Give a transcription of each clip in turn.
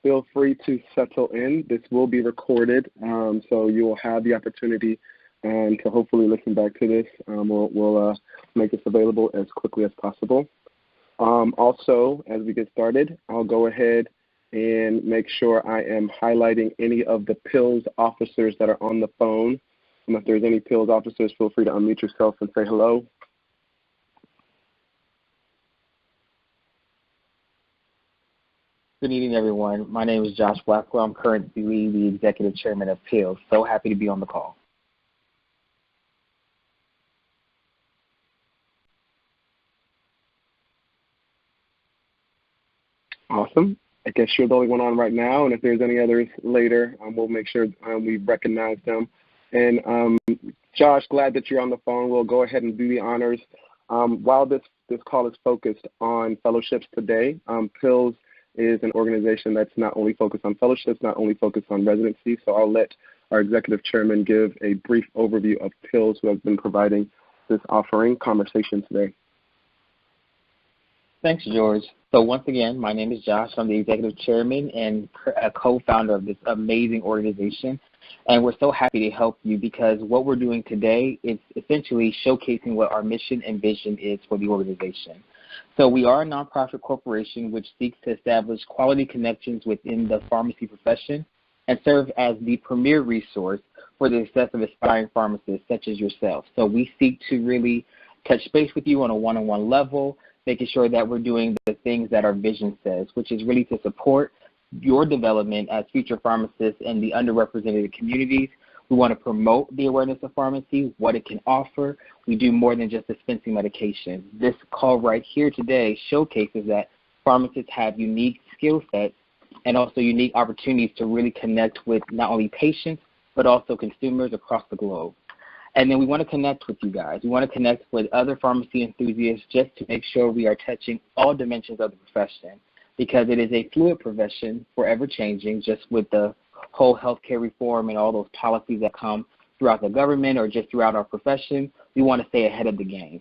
feel free to settle in. This will be recorded, so you will have the opportunity to hopefully listen back to this. We'll make this available as quickly as possible. Also, as we get started, I'll go ahead and make sure I am highlighting any of the PILS officers that are on the phone. And if there's any PILS officers, feel free to unmute yourself and say hello. Good evening, everyone. My name is Josh Blackwell. I'm currently the Executive Chairman of PILS. So happy to be on the call. Awesome. I guess you're the only one on right now, and if there's any others later, we'll make sure we recognize them. And Josh, glad that you're on the phone. We'll go ahead and do the honors. While this call is focused on fellowships today, PILS is an organization that's not only focused on fellowships, not only focused on residency. So I'll let our Executive Chairman give a brief overview of PILS, who has been providing this offering conversation today. Thanks, George. So once again, my name is Josh. I'm the Executive Chairman and a co-founder of this amazing organization. And we're so happy to help you because what we're doing today is essentially showcasing what our mission and vision is for the organization. So we are a nonprofit corporation which seeks to establish quality connections within the pharmacy profession and serve as the premier resource for the success of aspiring pharmacists such as yourself. So we seek to really touch base with you on a one-on-one level, making sure that we're doing the things that our vision says, which is really to support your development as future pharmacists in the underrepresented communities. We want to promote the awareness of pharmacy, what it can offer. We do more than just dispensing medication. This call right here today showcases that pharmacists have unique skill sets and also unique opportunities to really connect with not only patients, but also consumers across the globe. And then we want to connect with you guys. We want to connect with other pharmacy enthusiasts just to make sure we are touching all dimensions of the profession because it is a fluid profession, forever changing, just with the whole healthcare reform and all those policies that come throughout the government or just throughout our profession. We want to stay ahead of the game.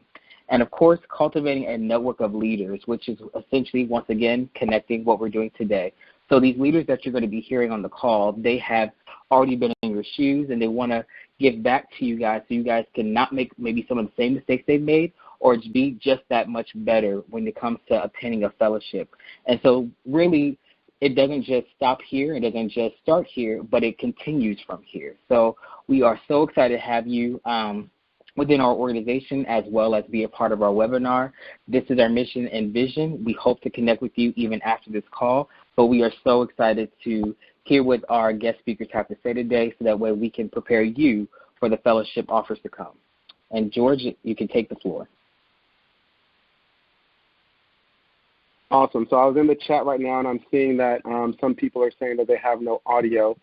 And, of course, cultivating a network of leaders, which is essentially, once again, connecting what we're doing today. So these leaders that you're going to be hearing on the call, they have already been in your shoes, and they want to give back to you guys so you guys can not make maybe some of the same mistakes they've made or be just that much better when it comes to obtaining a fellowship. And so really it doesn't just stop here. It doesn't just start here, but it continues from here. So we are so excited to have you within our organization as well as be a part of our webinar. This is our mission and vision. We hope to connect with you even after this call, but we are so excited to hear what our guest speakers have to say today so that way we can prepare you for the fellowship offers to come. And George, you can take the floor. Awesome. So I was in the chat right now, and I'm seeing that some people are saying that they have no audio.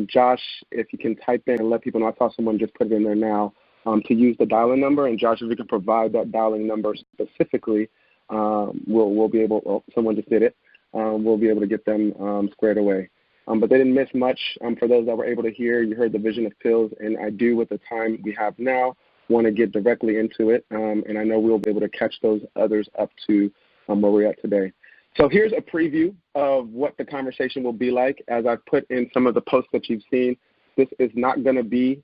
Josh, if you can type in and let people know, I saw someone just put it in there now, to use the dial-in number. And Josh, if you can provide that dial-in number specifically, we'll be able, well, someone just did it, we'll be able to get them squared away. But they didn't miss much. For those that were able to hear, you heard the vision of PILS, and I do, with the time we have now, want to get directly into it, and I know we'll be able to catch those others up to where we're at today. So here's a preview of what the conversation will be like. As I've put in some of the posts that you've seen, this is not going to be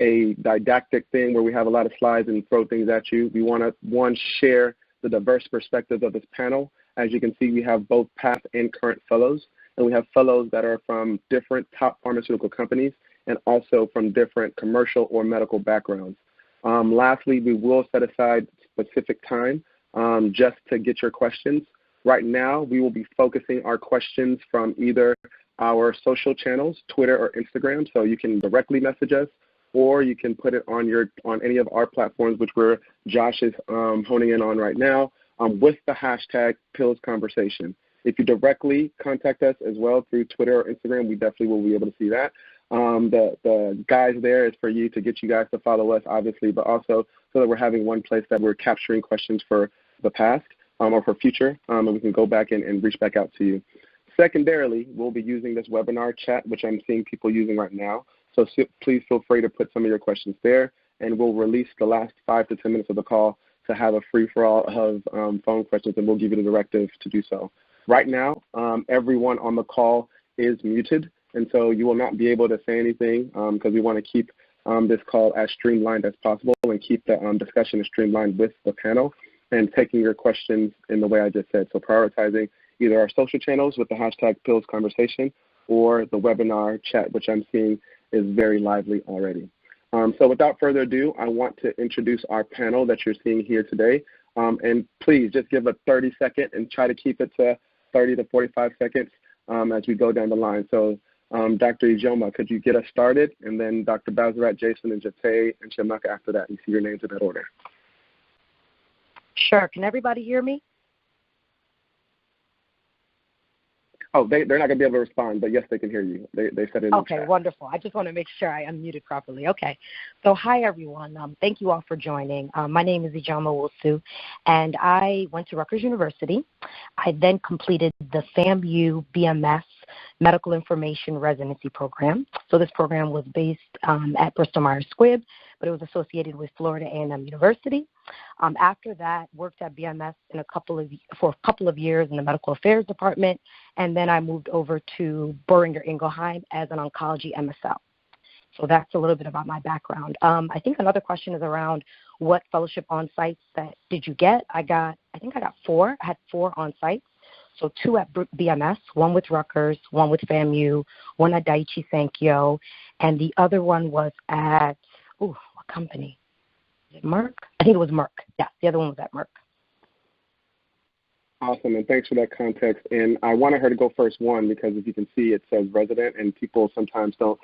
a didactic thing where we have a lot of slides and throw things at you. We want to, one, share the diverse perspectives of this panel. As you can see, we have both past and current fellows, and we have fellows that are from different top pharmaceutical companies and also from different commercial or medical backgrounds. Lastly, we will set aside specific time just to get your questions. Right now, we will be focusing our questions from either our social channels, Twitter or Instagram, so you can directly message us, or you can put it on any of our platforms, which Josh is honing in on right now, with the hashtag PILSConversation. If you directly contact us as well through Twitter or Instagram, we definitely will be able to see that. The guys there is for you to get you guys to follow us, obviously, but also so that we're having one place that we're capturing questions for the past or for future, and we can go back and reach back out to you. Secondarily, we'll be using this webinar chat, which I'm seeing people using right now. So please feel free to put some of your questions there, and we'll release the last 5 to 10 minutes of the call to have a free-for-all of phone questions, and we'll give you the directive to do so. Right now, everyone on the call is muted, and so you will not be able to say anything because we want to keep this call as streamlined as possible and keep the discussion as streamlined with the panel and taking your questions in the way I just said. So prioritizing either our social channels with the hashtag Pills Conversation or the webinar chat, which I'm seeing is very lively already. So without further ado, I want to introduce our panel that you're seeing here today. And please just give a 30-second and try to keep it to 30 to 45 seconds as we go down the line. So Dr. Ijoma, could you get us started? And then Dr. Bazarat, Jason, and Jate, and Shamaka after that. You see your names in that order. Sure. Can everybody hear me? Oh, they're not going to be able to respond, but yes, they can hear you. They said it in the chat. Okay, wonderful. I just want to make sure I unmuted properly. Okay. So hi, everyone. Thank you all for joining. My name is Ijoma Wosu, and I went to Rutgers University. I then completed the FAMU BMS Medical Information Residency Program. So this program was based at Bristol-Myers Squibb, but it was associated with Florida A&M University. After that, worked at BMS for a couple of years in the Medical Affairs Department, and then I moved over to Boehringer Ingelheim as an oncology MSL. So that's a little bit about my background. I think another question is around what fellowship on-sites that did you get? I think I got 4. I had 4 on-sites. So 2 at BMS, 1 with Rutgers, 1 with FAMU, 1 at Daiichi Sankyo, and the other one was at, what company? Is it Merck? I think it was Merck. Yeah, the other one was at Merck. Awesome, and thanks for that context. And I wanted her to go first, one, because as you can see, it says resident, and people sometimes don't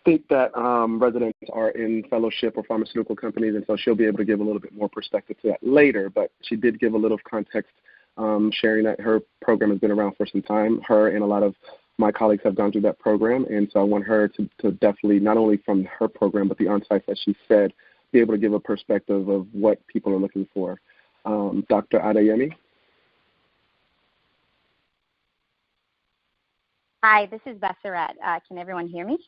think that residents are in fellowship or pharmaceutical companies, and so she'll be able to give a little bit more perspective to that later. But she did give a little context, sharing that her program has been around for some time. Her and a lot of my colleagues have gone through that program, and so I want her to definitely, not only from her program, but the on-sites that she said, be able to give a perspective of what people are looking for. Dr. Adeyemi? Hi, this is Basarat. Can everyone hear me?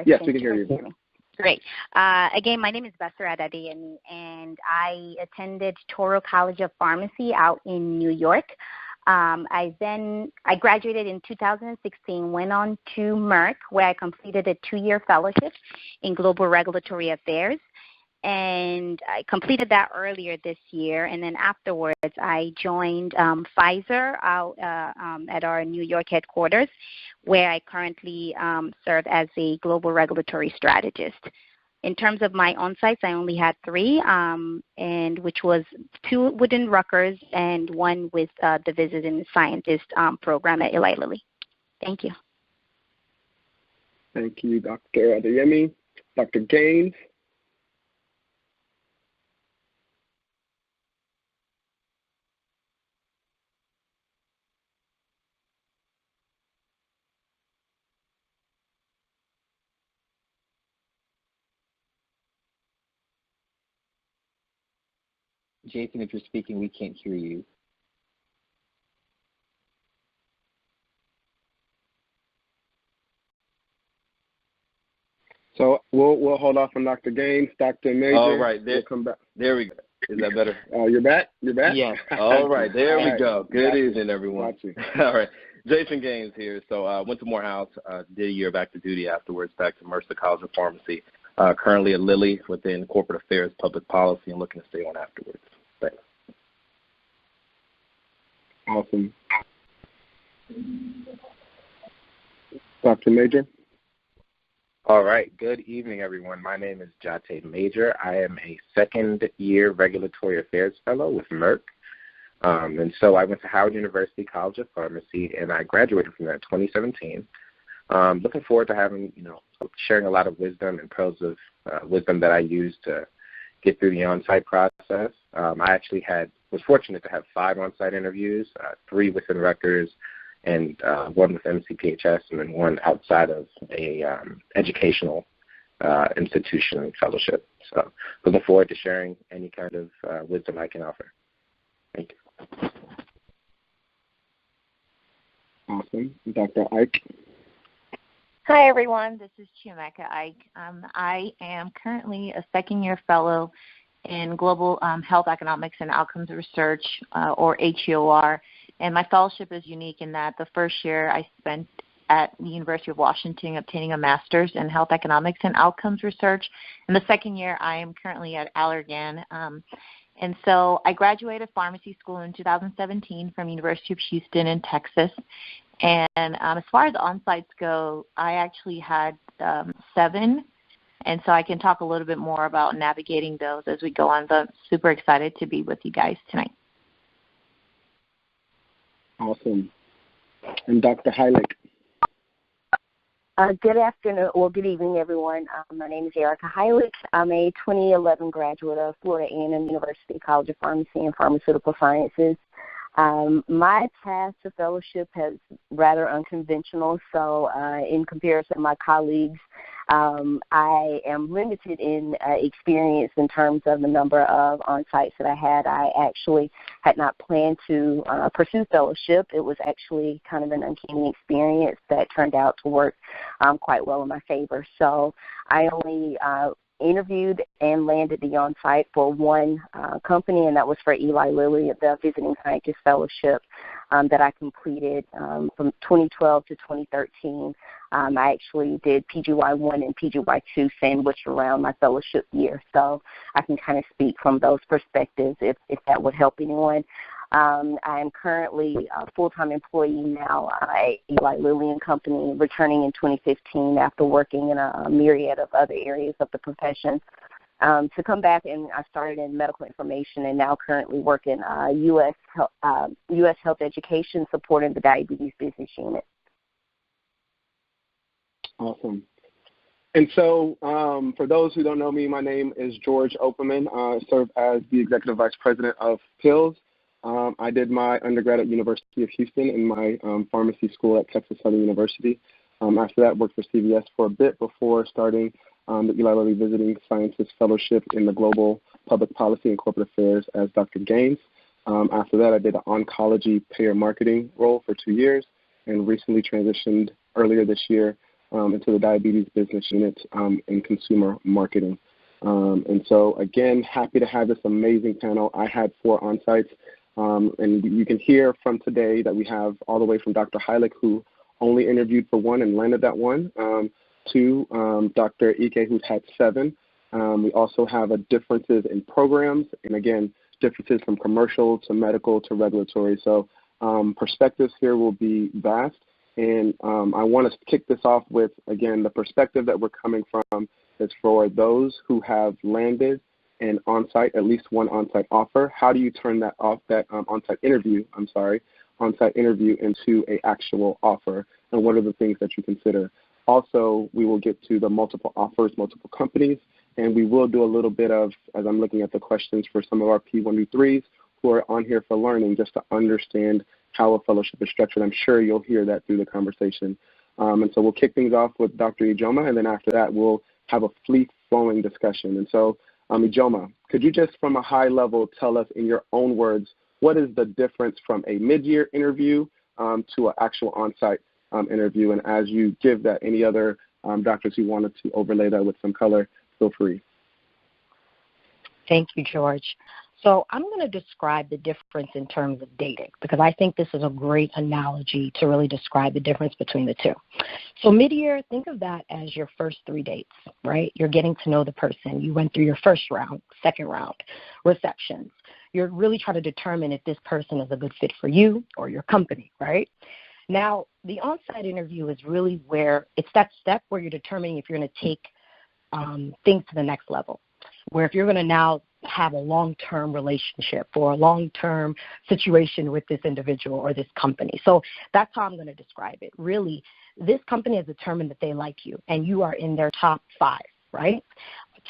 Yes, we can hear you. Me? Great. Again, my name is Basarat Adeyemi, and I attended Toro College of Pharmacy out in New York. I graduated in 2016, went on to Merck, where I completed a 2-year fellowship in global regulatory affairs. And I completed that earlier this year. And then afterwards, I joined Pfizer out at our New York headquarters, where I currently serve as a global regulatory strategist. In terms of my on-sites, I only had 3, and which was 2 within Rutgers and 1 with the visiting scientist program at Eli Lilly. Thank you. Thank you, Dr. Adeyemi. Dr. Gaines? Jason, if you're speaking, we can't hear you. So we'll hold off on Dr. Gaines. Dr. Major, all right, we'll come back. There we go. Is that better? You're back? You're back? Yes. All right, there we right. go. Good evening, everyone. Got you. All right. Jason Gaines here. So went to Morehouse, did a year back to duty afterwards, back to Mercer College of Pharmacy. Currently at Lilly within corporate affairs, public policy, and looking to stay on afterwards. Thanks. Awesome. Dr. Major? All right. Good evening, everyone. My name is Jate Major. I am a second-year regulatory affairs fellow with Merck. And so I went to Howard University College of Pharmacy, and I graduated from there in 2017. Looking forward to having, sharing a lot of wisdom and pearls of wisdom that I used to get through the on-site process. I actually was fortunate to have 5 on-site interviews, 3 within Rutgers, and 1 with MCPHS, and then 1 outside of a educational institution and fellowship. So looking forward to sharing any kind of wisdom I can offer. Thank you. Awesome. Dr. Ike? Hi, everyone. This is Chiamaka Ike. I am currently a second-year fellow in Global Health Economics and Outcomes Research, or HEOR, And my fellowship is unique in that the first year I spent at the University of Washington obtaining a master's in health economics and outcomes research. And the second year I am currently at Allergan. And so I graduated pharmacy school in 2017 from University of Houston in Texas. And as far as on-sites go, I actually had 7. And so I can talk a little bit more about navigating those as we go on. But I'm super excited to be with you guys tonight. Awesome. And Dr. Hilux. Good afternoon, or good evening, everyone. My name is Erica Hilux. I'm a 2011 graduate of Florida A&M University College of Pharmacy and Pharmaceutical Sciences. My path to fellowship has rather unconventional, so in comparison to my colleagues, I am limited in experience in terms of the number of on-sites that I had. I actually had not planned to pursue fellowship. It was actually kind of an uncanny experience that turned out to work quite well in my favor. So I only interviewed and landed the on-site for one company, and that was for Eli Lilly, the Visiting Scientist Fellowship that I completed from 2012 to 2013. I actually did PGY1 and PGY2 sandwiched around my fellowship year, so I can kind of speak from those perspectives if that would help anyone. I am currently a full-time employee now at Eli Lilly and Company, returning in 2015 after working in a myriad of other areas of the profession. To come back, and I started in medical information and now currently work in U.S. Health Education, supporting the diabetes business unit. Awesome. And so for those who don't know me, my name is George Opperman. I serve as the Executive Vice President of PILS. I did my undergrad at University of Houston and my pharmacy school at Texas Southern University. After that, worked for CVS for a bit before starting the Eli Lilly Visiting Scientist Fellowship in the Global Public Policy and Corporate Affairs as Dr. Gaines. After that, I did an oncology payer marketing role for 2 years and recently transitioned earlier this year into the diabetes business unit in consumer marketing. And so, again, happy to have this amazing panel. I had 4 on-sites. And you can hear from today that we have all the way from Dr. Hilux, who only interviewed for 1 and landed that one, to Dr. Ike, who's had 7. We also have differences in programs, and again, differences from commercial to medical to regulatory. So perspectives here will be vast. And I want to kick this off with, again, the perspective that we're coming from is for those who have landed an on-site, at least one on-site offer. How do you turn that on-site interview into an actual offer, and what are the things that you consider? Also, we will get to the multiple offers, multiple companies, and we will do a little bit of, as I'm looking at the questions for some of our P123s who are on here for learning, just to understand how a fellowship is structured. I'm sure you'll hear that through the conversation. And so we'll kick things off with Dr. Ijoma, and then after that we'll have a free-flowing discussion. And so Ijoma, could you just from a high level tell us in your own words, what is the difference from a mid-year interview to an actual on-site interview? And as you give that, any other doctors who wanted to overlay that with some color, feel free. Thank you, George. So I'm going to describe the difference in terms of dating, because I think this is a great analogy to really describe the difference between the two. So mid-year, think of that as your first 3 dates, right? You're getting to know the person. You went through your first round, second round, receptions. You're really trying to determine if this person is a good fit for you or your company, right? Now, the on-site interview is really where it's that step where you're determining if you're going to take things to the next level, where if you're going to now have a long-term relationship or a long-term situation with this individual or this company. So that's how I'm going to describe it. Really, this company has determined that they like you, and you are in their top 5, right?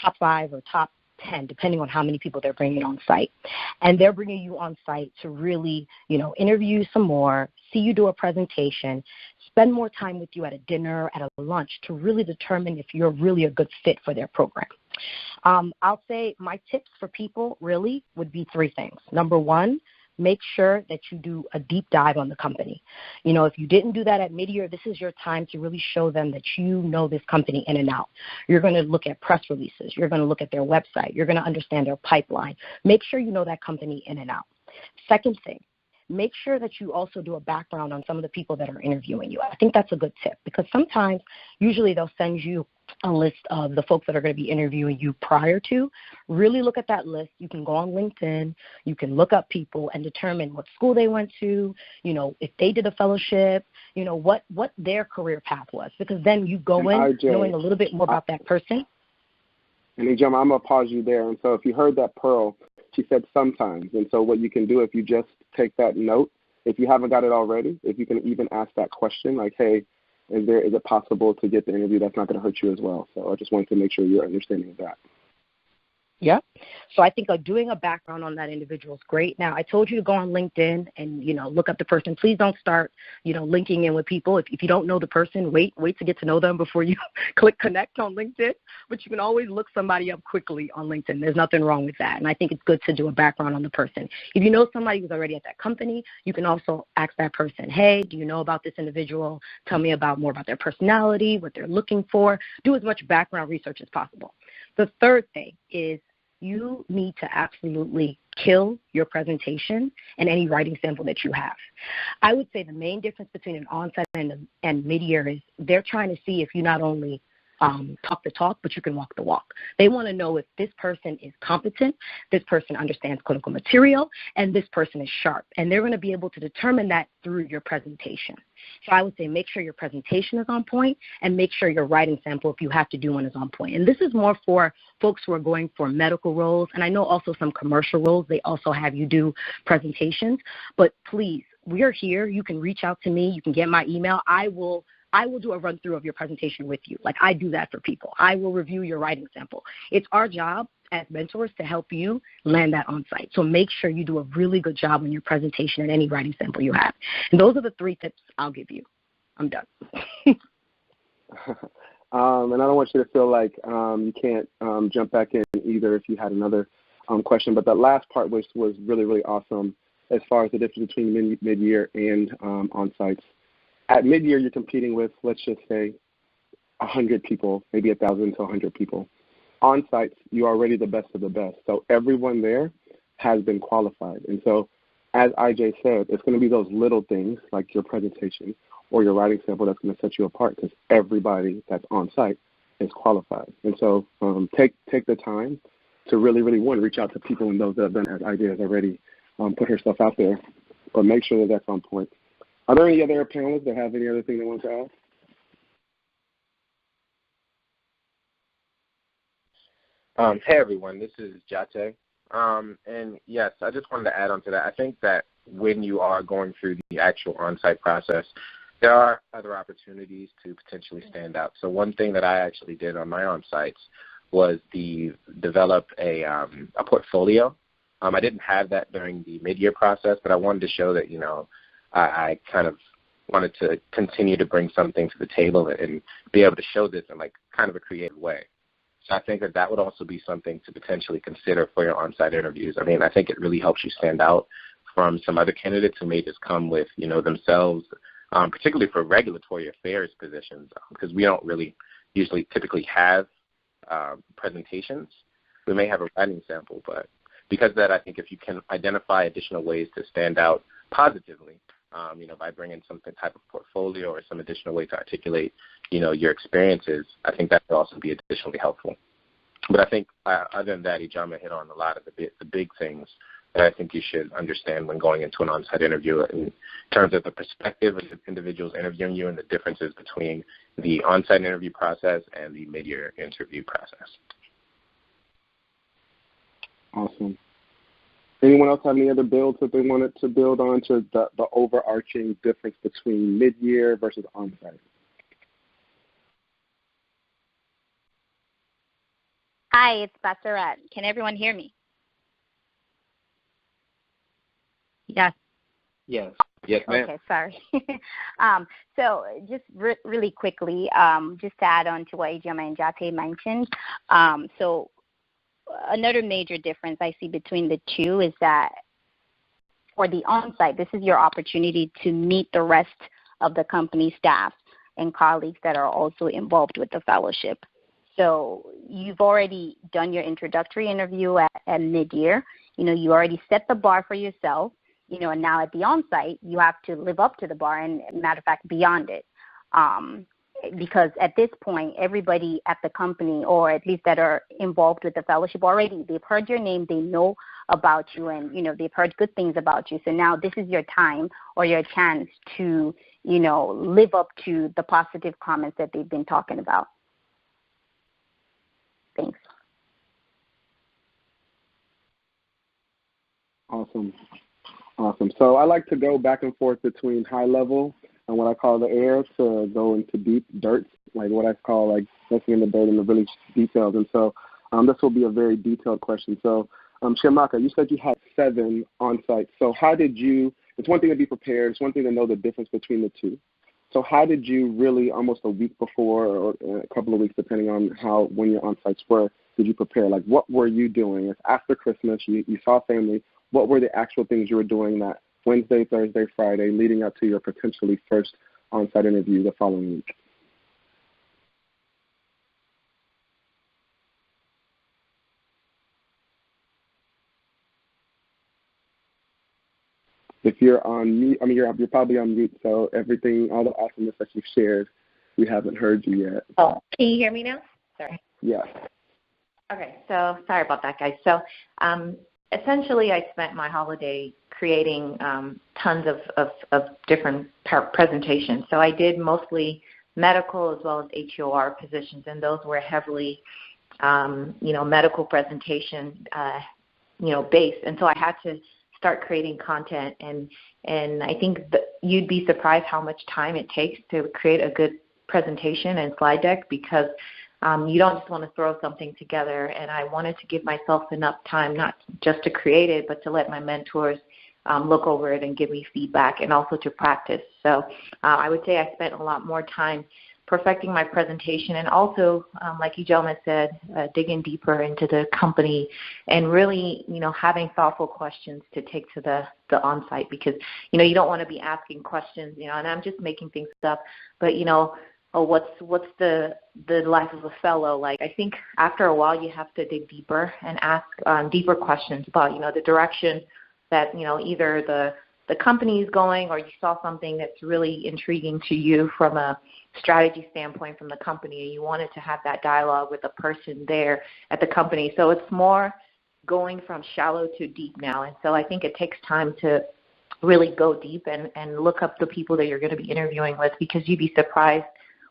Top 5 or top 10, depending on how many people they're bringing on site. And they're bringing you on site to really, interview you some more, see you do a presentation, spend more time with you at a dinner, at a lunch, to really determine if you're really a good fit for their program. I'll say my tips for people really would be 3 things. Number 1, make sure that you do a deep dive on the company. If you didn't do that at mid-year, this is your time to really show them that you know this company in and out. You're going to look at press releases. You're going to look at their website. You're going to understand their pipeline. Make sure you know that company in and out. Second thing, make sure that you also do a background on some of the people that are interviewing you. I think that's a good tip because sometimes, usually they'll send you a list of the folks that are going to be interviewing you prior to. Really look at that list. You can go on LinkedIn. You can look up people and determine what school they went to, if they did a fellowship, what their career path was. Because then you go in knowing a little bit more about that person. And Ijama, I'm going to pause you there. And so if you heard that Pearl, she said sometimes. And so what you can do if you just take that note, if you haven't got it already, if you can even ask that question, like, hey, is it possible to get the interview that's not going to hurt you as well? So I just wanted to make sure you're understanding of that. Yeah. So I think doing a background on that individual is great. Now, I told you to go on LinkedIn and, look up the person. Please don't start, linking in with people. If you don't know the person, wait to get to know them before you click connect on LinkedIn. But you can always look somebody up quickly on LinkedIn. There's nothing wrong with that. And I think it's good to do a background on the person. If you know somebody who's already at that company, you can also ask that person, hey, do you know about this individual? Tell me more about their personality, what they're looking for. Do as much background research as possible. The third thing is you need to absolutely kill your presentation and any writing sample that you have. I would say the main difference between an on-site and mid-year is they're trying to see if you not only talk the talk, but you can walk the walk. They want to know if this person is competent, this person understands clinical material, and this person is sharp. And they're going to be able to determine that through your presentation. So I would say make sure your presentation is on point and make sure your writing sample, if you have to do one, is on point. And this is more for folks who are going for medical roles. And I know also some commercial roles, they also have you do presentations. But please, we are here. You can reach out to me. You can get my email. I will do a run-through of your presentation with you. Like I do that for people. I will review your writing sample. It's our job as mentors to help you land that on-site. So make sure you do a really good job on your presentation and any writing sample you have. And those are the 3 tips I'll give you. I'm done. And I don't want you to feel like you can't jump back in either if you had another question. But that last part was really, really awesome as far as the difference between mid-year and on-sites. At mid-year, you're competing with, let's just say, 100 people, maybe 1,000 to 100 people. On sites, you're already the best of the best. So everyone there has been qualified. And so, as IJ said, it's going to be those little things like your presentation or your writing sample that's going to set you apart because everybody that's on site is qualified. And so take the time to really, really, reach out to people and those that have done, as IJ has already put herself out there, but make sure that that's on point. Are there any other panelists that have any other thing they want to add? Hey, everyone. This is Jate. And, yes, I just wanted to add on to that. I think that when you are going through the actual on-site process, there are other opportunities to potentially stand out. So one thing that I actually did on my on-sites was develop a portfolio. I didn't have that during the mid-year process, but I wanted to show that, I kind of wanted to continue to bring something to the table and be able to show this in like kind of a creative way. So I think that would also be something to potentially consider for your on-site interviews. I mean, I think it really helps you stand out from some other candidates who may just come with, themselves, particularly for regulatory affairs positions, because we don't really usually typically have presentations. We may have a writing sample, but because of that, I think if you can identify additional ways to stand out positively, by bringing some type of portfolio or some additional way to articulate, your experiences, I think that would also be additionally helpful. But I think other than that, Ijama hit on a lot of the big things that I think you should understand when going into an on-site interview in terms of the perspective of the individuals interviewing you and the differences between the on-site interview process and the mid-year interview process. Awesome. Anyone else have any other builds that they wanted to build on to the overarching difference between mid-year versus on-site? Hi, it's Bassarat. Can everyone hear me? Yes. Yes. Yes, ma'am. Okay, sorry. So just really quickly, just to add on to what Ijama and Jate mentioned, so another major difference I see between the two is that for the on-site, this is your opportunity to meet the rest of the company staff and colleagues that are also involved with the fellowship. So you've already done your introductory interview at mid-year. You already set the bar for yourself. and now at the onsite, you have to live up to the bar, and matter of fact, beyond it. Because at this point, everybody at the company, or at least that are involved with the fellowship already, they've heard your name, they know about you, and, they've heard good things about you. So now this is your time or your chance to, live up to the positive comments that they've been talking about. Thanks. Awesome. So I like to go back and forth between high level and what I call the air to go into deep dirt, like what I call like looking in the dirt and the really details. And so this will be a very detailed question. So Shamaka, you said you had 7 on-site. So how did you, it's one thing to be prepared, it's one thing to know the difference between the two. So how did you really, almost a week before or a couple of weeks, depending on when your on-sites were, did you prepare? Like, what were you doing? It's after Christmas, you saw family. What were the actual things you were doing that Wednesday, Thursday, Friday, leading up to your potentially first on-site interview the following week? If you're on mute, you're probably on mute, so everything, all the awesomeness that you've shared, we haven't heard you yet. Oh, can you hear me now? Sorry. Yeah. Okay, so sorry about that, guys. So essentially I spent my holiday creating tons of different presentations. So I did mostly medical as well as HEOR positions, and those were heavily, medical presentation, based. And so I had to start creating content, and I think that you'd be surprised how much time it takes to create a good presentation and slide deck, because you don't just want to throw something together. And I wanted to give myself enough time, not just to create it, but to let my mentors look over it and give me feedback, and also to practice. So I would say I spent a lot more time perfecting my presentation, and also, like you gentlemen said, digging deeper into the company, and really, having thoughtful questions to take to the on-site, because, you don't want to be asking questions, and I'm just making things up, but, what's the life of a fellow like? I think after a while you have to dig deeper and ask deeper questions about, the direction that, either the company is going, or you saw something that's really intriguing to you from a strategy standpoint from the company, and you wanted to have that dialogue with the person there at the company. So it's more going from shallow to deep now. And so I think it takes time to really go deep and look up the people that you're going to be interviewing with, because you'd be surprised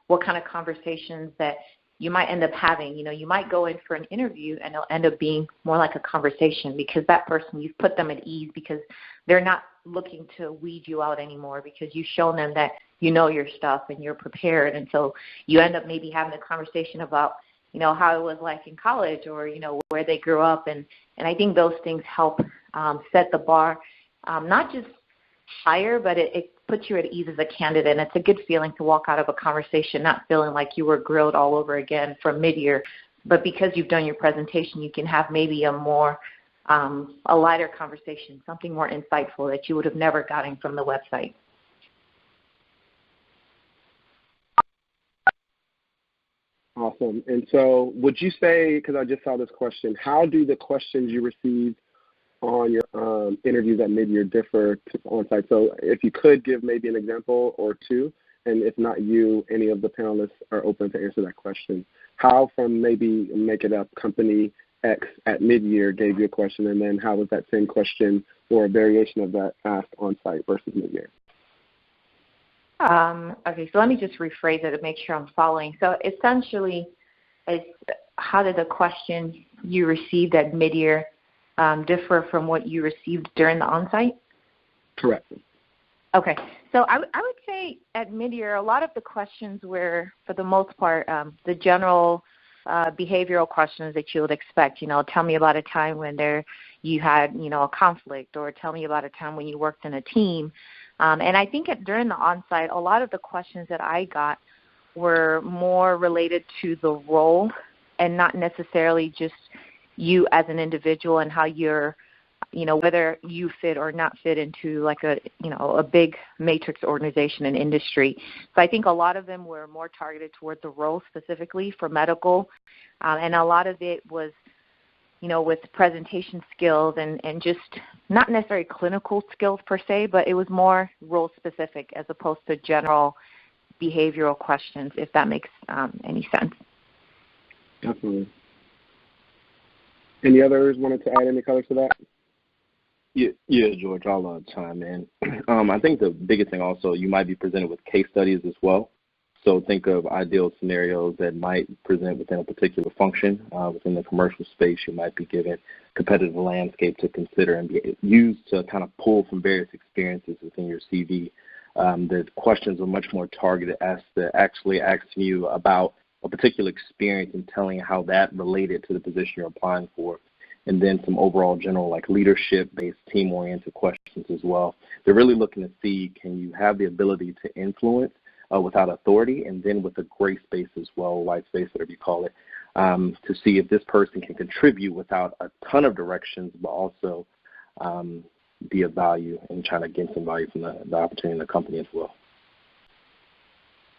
what kind of conversations that you might end up having. You might go in for an interview and it'll end up being more like a conversation, because that person, you've put them at ease, because they're not looking to weed you out anymore, because you've shown them that you know your stuff and you're prepared. And so you end up maybe having a conversation about, how it was like in college, or, where they grew up. And I think those things help set the bar, not just higher, but it puts you at ease as a candidate. And it's a good feeling to walk out of a conversation not feeling like you were grilled all over again from mid-year, but because you've done your presentation, you can have maybe a more a lighter conversation, something more insightful that you would have never gotten from the website. Awesome. And so would you say, because I just saw this question, how do the questions you received on your interviews at mid-year differ to on-site? So if you could give maybe an example or two, and if not you, any of the panelists are open to answer that question. How from maybe make it up company X at mid-year gave you a question, and then how was that same question or a variation of that asked on-site versus mid-year? Okay, so let me just rephrase it to make sure I'm following. So essentially, how did the question you received at mid-year differ from what you received during the on-site? Correct. Okay, so I would say at mid-year, a lot of the questions were, for the most part, the general behavioral questions that you would expect. Tell me about a time when you had, a conflict, or tell me about a time when you worked in a team. And I think during the on-site, a lot of the questions that I got were more related to the role, and not necessarily just you as an individual and how you're, whether you fit or not fit into like a big matrix organization and industry. So I think a lot of them were more targeted toward the role specifically for medical, and a lot of it was with presentation skills and just not necessarily clinical skills per se, but it was more role specific as opposed to general behavioral questions, if that makes any sense. Definitely. Any others wanted to add any color to that? Yeah, George, I'll chime in. I think the biggest thing also, you might be presented with case studies as well. So think of ideal scenarios that might present within a particular function. Within the commercial space, you might be given competitive landscape to consider and be used to kind of pull from various experiences within your CV. The questions are much more targeted as to actually asking you about a particular experience and telling how that related to the position you're applying for. And then some overall general like leadership-based team-oriented questions as well. They're really looking to see, can you have the ability to influence without authority, and then with a gray space as well, white space, whatever you call it, to see if this person can contribute without a ton of directions, but also be of value and trying to gain some value from the opportunity in the company as well.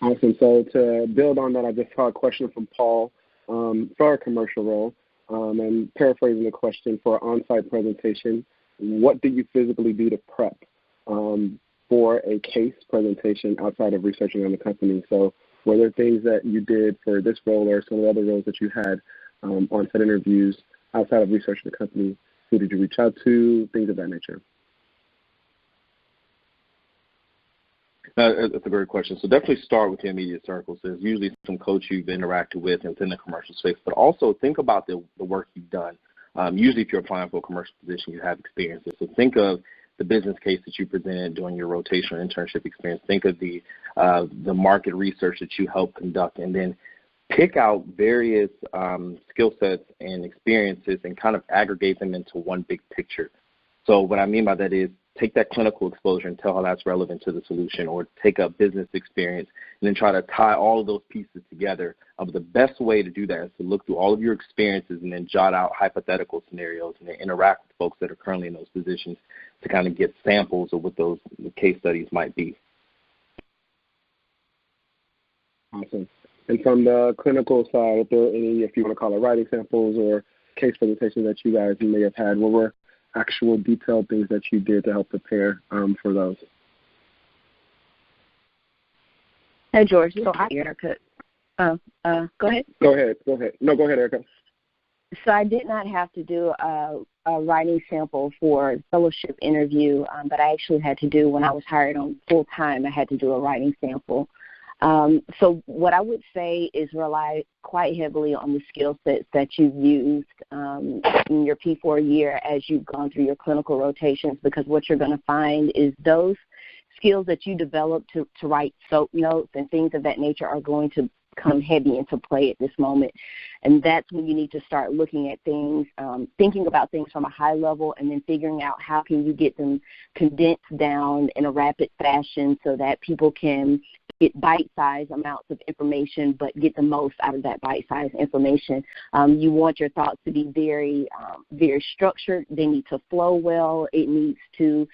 Awesome. So to build on that, I just saw a question from Paul for our commercial role. And paraphrasing the question, for an on-site presentation, what do you physically do to prep for a case presentation outside of researching on the company? So were there things that you did for this role or some of the other roles that you had on-site interviews outside of researching the company? Who did you reach out to? Things of that nature. That's a great question. So definitely start with your immediate circles. There's usually some coach you've interacted with within the commercial space, but also think about the work you've done. Usually if you're applying for a commercial position, you have experiences. So think of the business case that you presented during your rotation or internship experience. Think of the market research that you helped conduct, and then pick out various skill sets and experiences and kind of aggregate them into one big picture. So what I mean by that is take that clinical exposure and tell how that's relevant to the solution, or take a business experience and then try to tie all of those pieces together. The best way to do that is to look through all of your experiences and then jot out hypothetical scenarios and then interact with folks that are currently in those positions to kind of get samples of what those case studies might be. Awesome. And from the clinical side, if there are any, if you want to call it writing samples or case presentations that you guys may have had, what were actual detailed things that you did to help prepare for those? Hey, George, this is Erica. Go ahead. Go ahead. No, go ahead, Erica. So I did not have to do a writing sample for fellowship interview, but I actually had to do, when I was hired on full-time, I had to do a writing sample. So what I would say is rely quite heavily on the skill sets that you've used in your P4 year as you've gone through your clinical rotations, because what you're going to find is those skills that you develop to write SOAP notes and things of that nature are going to come heavy into play at this moment. And that's when you need to start looking at things, thinking about things from a high level, and then figuring out how can you get them condensed down in a rapid fashion so that people can get bite-sized amounts of information but get the most out of that bite-sized information. You want your thoughts to be very, very structured. They need to flow well. It needs to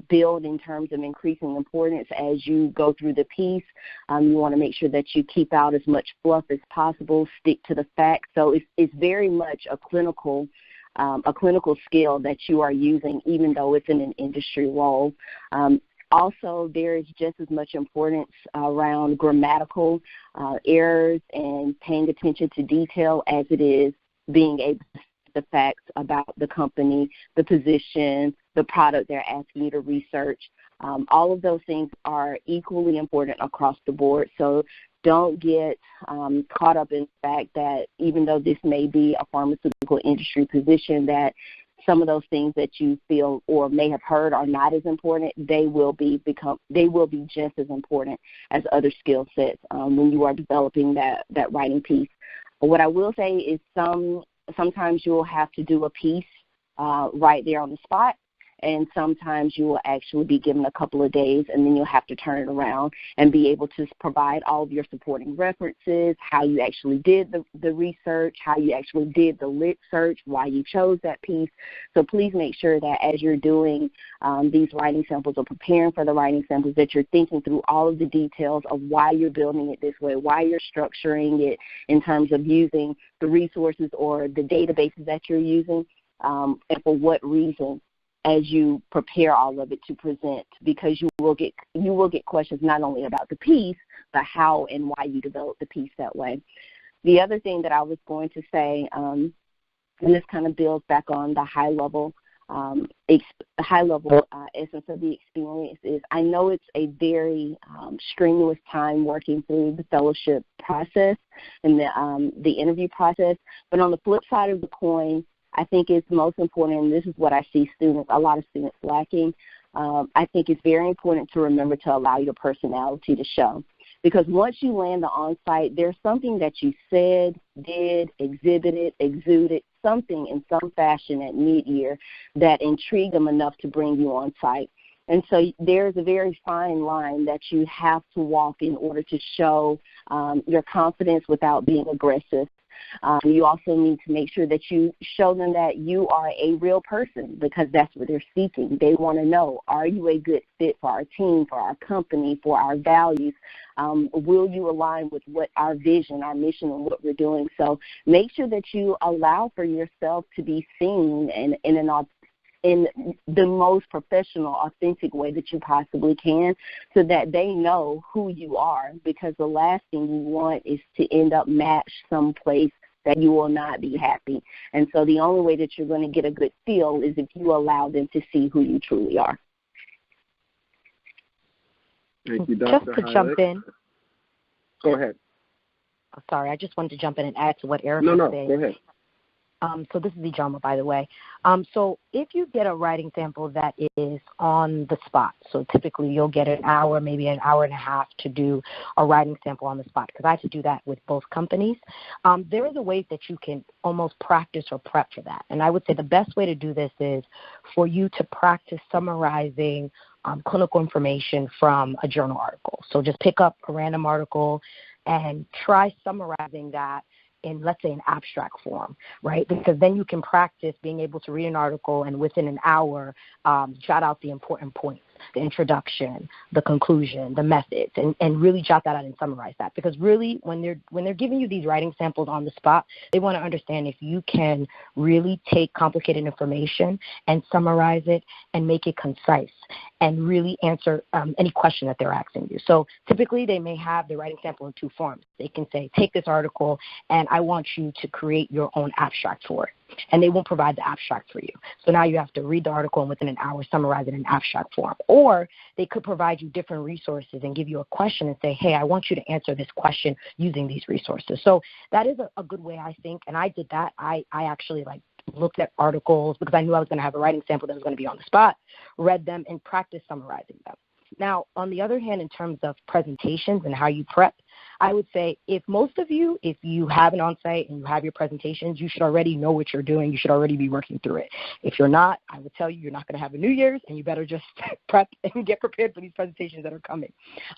build in terms of increasing importance as you go through the piece. You want to make sure that you keep out as much fluff as possible, stick to the facts. So it's very much a clinical skill that you are using, even though it's in an industry role. Also, there is just as much importance around grammatical errors and paying attention to detail as it is being able to see the facts about the company, the position, the product they're asking you to research. All of those things are equally important across the board. So don't get caught up in the fact that even though this may be a pharmaceutical industry position, that some of those things that you feel or may have heard are not as important, they will be just as important as other skill sets when you are developing that writing piece. But what I will say is sometimes you'll have to do a piece right there on the spot, and sometimes you will actually be given a couple of days, and then you'll have to turn it around and be able to provide all of your supporting references, how you actually did the research, how you actually did the lit search, why you chose that piece. So please make sure that as you're doing these writing samples or preparing for the writing samples, that you're thinking through all of the details of why you're building it this way, why you're structuring it in terms of using the resources or the databases that you're using, and for what reason, as you prepare all of it to present, because you will get questions not only about the piece, but how and why you developed the piece that way. The other thing that I was going to say, and this kind of builds back on the high level essence of the experience, is I know it's a very strenuous time working through the fellowship process and the interview process, but on the flip side of the coin, I think it's most important, and this is what I see a lot of students lacking. I think it's very important to remember to allow your personality to show. Because once you land the Onsite, there's something that you said, did, exhibited, exuded, something in some fashion at mid-year that intrigued them enough to bring you on site. And so there's a very fine line that you have to walk in order to show your confidence without being aggressive. You also need to make sure that you show them that you are a real person, because that's what they're seeking. They want to know, are you a good fit for our team, for our company, for our values? Will you align with what our vision, our mission, and what we're doing? So make sure that you allow for yourself to be seen in the most professional, authentic way that you possibly can, so that they know who you are, because the last thing you want is to end up matched someplace that you will not be happy. And so the only way that you're going to get a good feel is if you allow them to see who you truly are. Thank you, Dr. Just to jump in. Go ahead. Oh, sorry, I just wanted to jump in and add to what Eric was saying. Go ahead. So this is Ijama, by the way. So if you get a writing sample that is on the spot, so typically you'll get an hour, maybe an hour and a half to do a writing sample on the spot, because I had to do that with both companies. There is a way that you can almost practice or prep for that. And I would say the best way to do this is for you to practice summarizing clinical information from a journal article. So just pick up a random article and try summarizing that in, let's say, an abstract form, right? Because then you can practice being able to read an article and within an hour jot out the important points, the introduction, the conclusion, the methods, and really jot that out and summarize that. Because really, when they're giving you these writing samples on the spot, they want to understand if you can really take complicated information and summarize it and make it concise and really answer any question that they're asking you. So typically, they may have the writing sample in two forms. They can say, take this article, and I want you to create your own abstract for it. And they won't provide the abstract for you. So now you have to read the article and within an hour summarize it in abstract form. Or they could provide you different resources and give you a question and say, hey, I want you to answer this question using these resources. So that is a good way, I think. And I did that. I actually looked at articles because I knew I was going to have a writing sample that was going to be on the spot, read them, and practiced summarizing them. Now, on the other hand, in terms of presentations and how you prep, I would say if you have an Onsite and you have your presentations, you should already know what you're doing. You should already be working through it. If you're not, I would tell you you're not going to have a New Year's, and you better just prep and get prepared for these presentations that are coming.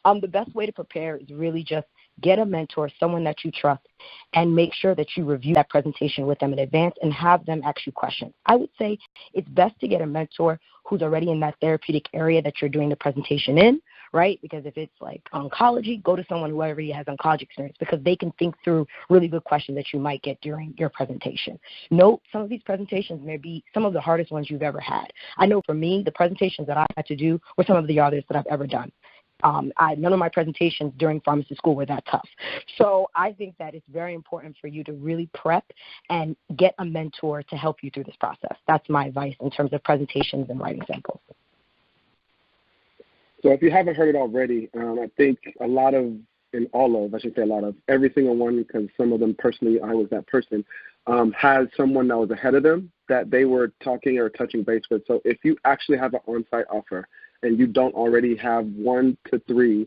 The best way to prepare is really just get a mentor, someone that you trust, and make sure that you review that presentation with them in advance and have them ask you questions. I would say it's best to get a mentor who's already in that therapeutic area that you're doing the presentation in, right? Because if it's like oncology, go to someone who already has oncology experience, because they can think through really good questions that you might get during your presentation. Note, some of these presentations may be some of the hardest ones you've ever had. I know for me, the presentations that I had to do were some of the hardest that I've ever done. None of my presentations during pharmacy school were that tough. So I think that it's very important for you to really prep and get a mentor to help you through this process. That's my advice in terms of presentations and writing samples. So if you haven't heard it already, I think every single one, because some of them personally, I was that person, has someone that was ahead of them that they were talking or touching base with. So if you actually have an on-site offer and you don't already have 1 to 3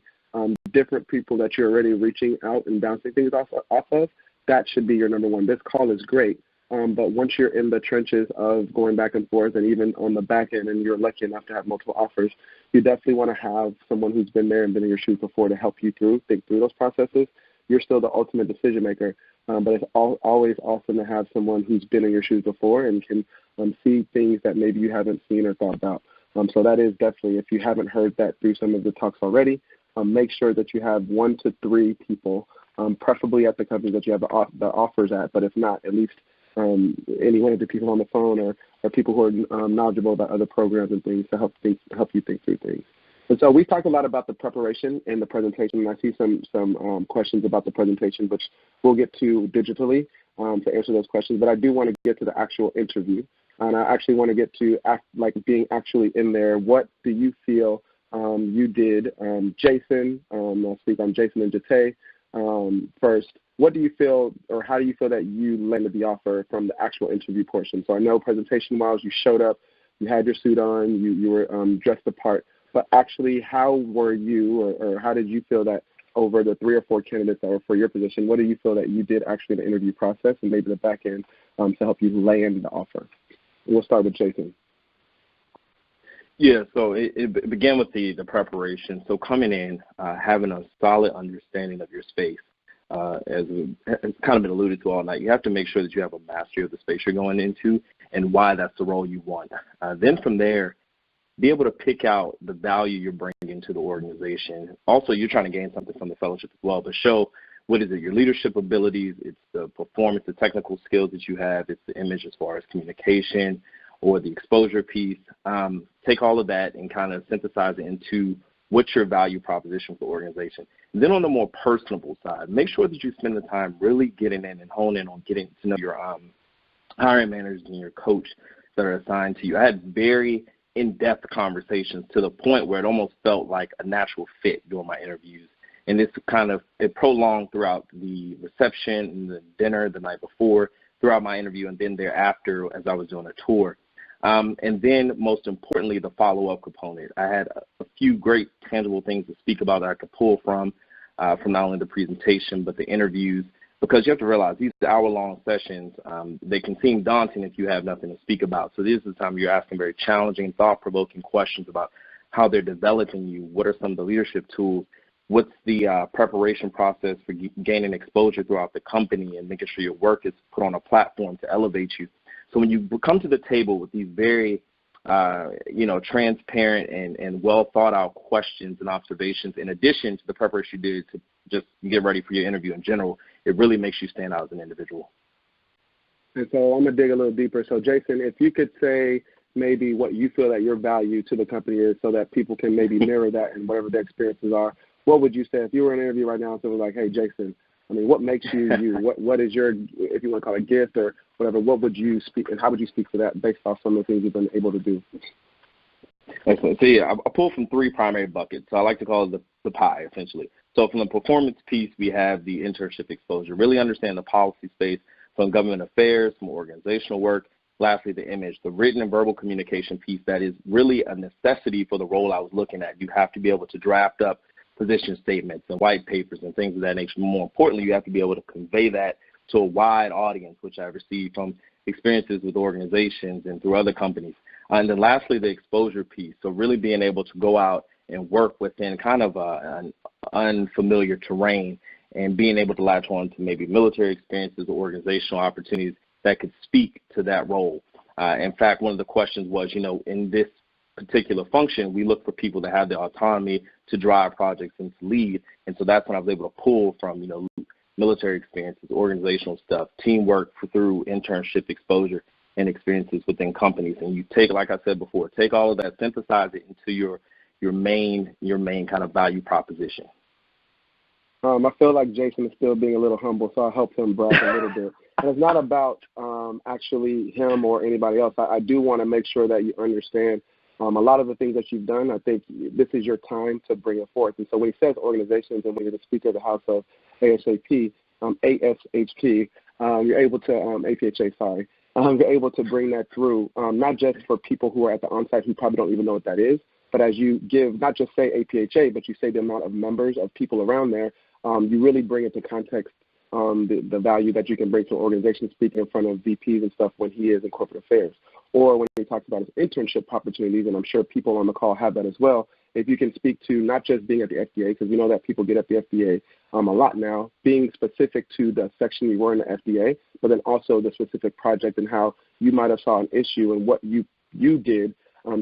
different people that you're already reaching out and bouncing things off of, that should be your number one. This call is great, But once you're in the trenches of going back and forth and even on the back end and you're lucky enough to have multiple offers, you definitely want to have someone who's been there and been in your shoes before to help you think through those processes. You're still the ultimate decision maker, but it's always awesome to have someone who's been in your shoes before and can see things that maybe you haven't seen or thought about. So that is definitely, if you haven't heard that through some of the talks already, make sure that you have 1 to 3 people, preferably at the company that you have the offers at, but if not, at least any one of the people on the phone or people who are knowledgeable about other programs and things to help you think through things. And so we talked a lot about the preparation and the presentation, and I see some questions about the presentation, which we'll get to digitally to answer those questions. But I do want to get to the actual interview, and I actually want to get to being actually in there. What do you feel you did? Jason, I'll speak on Jason and Jate first. What do you feel, or how do you feel that you landed the offer from the actual interview portion? So I know presentation-wise, you showed up, you had your suit on, you were dressed the part. But actually, how were you, or how did you feel that over the 3 or 4 candidates that were for your position, what do you feel that you did actually in the interview process and maybe the back end to help you land the offer? We'll start with Jason. Yeah, so it began with the preparation. So coming in, having a solid understanding of your space, as it's kind of been alluded to all night, you have to make sure that you have a mastery of the space you're going into and why that's the role you want. Then from there, be able to pick out the value you're bringing to the organization. Also, you're trying to gain something from the fellowship as well, but show what is it, your leadership abilities, it's the performance, the technical skills that you have, it's the image as far as communication or the exposure piece. Take all of that and kind of synthesize it into what's your value proposition for the organization. And then on the more personable side, make sure that you spend the time really getting in and hone in on getting to know your hiring managers and your coach that are assigned to you. I had very in-depth conversations to the point where it almost felt like a natural fit during my interviews. And it prolonged throughout the reception and the dinner the night before, throughout my interview, and then thereafter as I was doing a tour. And then most importantly, the follow-up component. I had a few great tangible things to speak about that I could pull from not only the presentation but the interviews, because you have to realize these hour-long sessions, they can seem daunting if you have nothing to speak about. So this is the time you're asking very challenging, thought-provoking questions about how they're developing you, what are some of the leadership tools, what's the preparation process for gaining exposure throughout the company and making sure your work is put on a platform to elevate you. So when you come to the table with these very transparent and well-thought-out questions and observations, in addition to the preparation you did to just get ready for your interview in general, it really makes you stand out as an individual. And so I'm going to dig a little deeper. So, Jason, if you could say maybe what you feel that your value to the company is so that people can maybe mirror that and whatever their experiences are, what would you say if you were in an interview right now and someone was like, hey, Jason, I mean, what makes you you? What is your, if you want to call it a gift or whatever, what would you speak and how would you speak for that based off some of the things you've been able to do? Excellent. So, yeah, I pull from 3 primary buckets. So I like to call it the pie, essentially. So from the performance piece, we have the internship exposure, really understand the policy space from government affairs, from organizational work. Lastly, the image, the written and verbal communication piece that is really a necessity for the role I was looking at. You have to be able to draft up position statements and white papers and things of that nature. More importantly, you have to be able to convey that to a wide audience, which I've received from experiences with organizations and through other companies. And then lastly, the exposure piece. So really being able to go out and work within kind of an unfamiliar terrain and being able to latch on to maybe military experiences or organizational opportunities that could speak to that role. In fact, one of the questions was, in this particular function, we look for people that have the autonomy to drive projects and to lead. And so that's when I was able to pull from, military experiences, organizational stuff, teamwork through internship exposure and experiences within companies. And you take, like I said before, take all of that, synthesize it into your main kind of value proposition. I feel like Jason is still being a little humble, so I'll help him brag a little bit. And it's not about actually him or anybody else. I do want to make sure that you understand a lot of the things that you've done. I think this is your time to bring it forth. And so when he says organizations and when you're the Speaker of the House of ASHP, you're able to, APHA, sorry, you're able to bring that through, not just for people who are at the onsite who probably don't even know what that is, but as you give, not just say APHA, but you say the amount of members of people around there, you really bring it to context the value that you can bring to an organization speaking in front of VPs and stuff when he is in corporate affairs. Or when he talks about his internship opportunities, and I'm sure people on the call have that as well, if you can speak to not just being at the FDA, because we know that people get at the FDA a lot now, being specific to the section you were in the FDA, but then also the specific project and how you might have saw an issue and what you did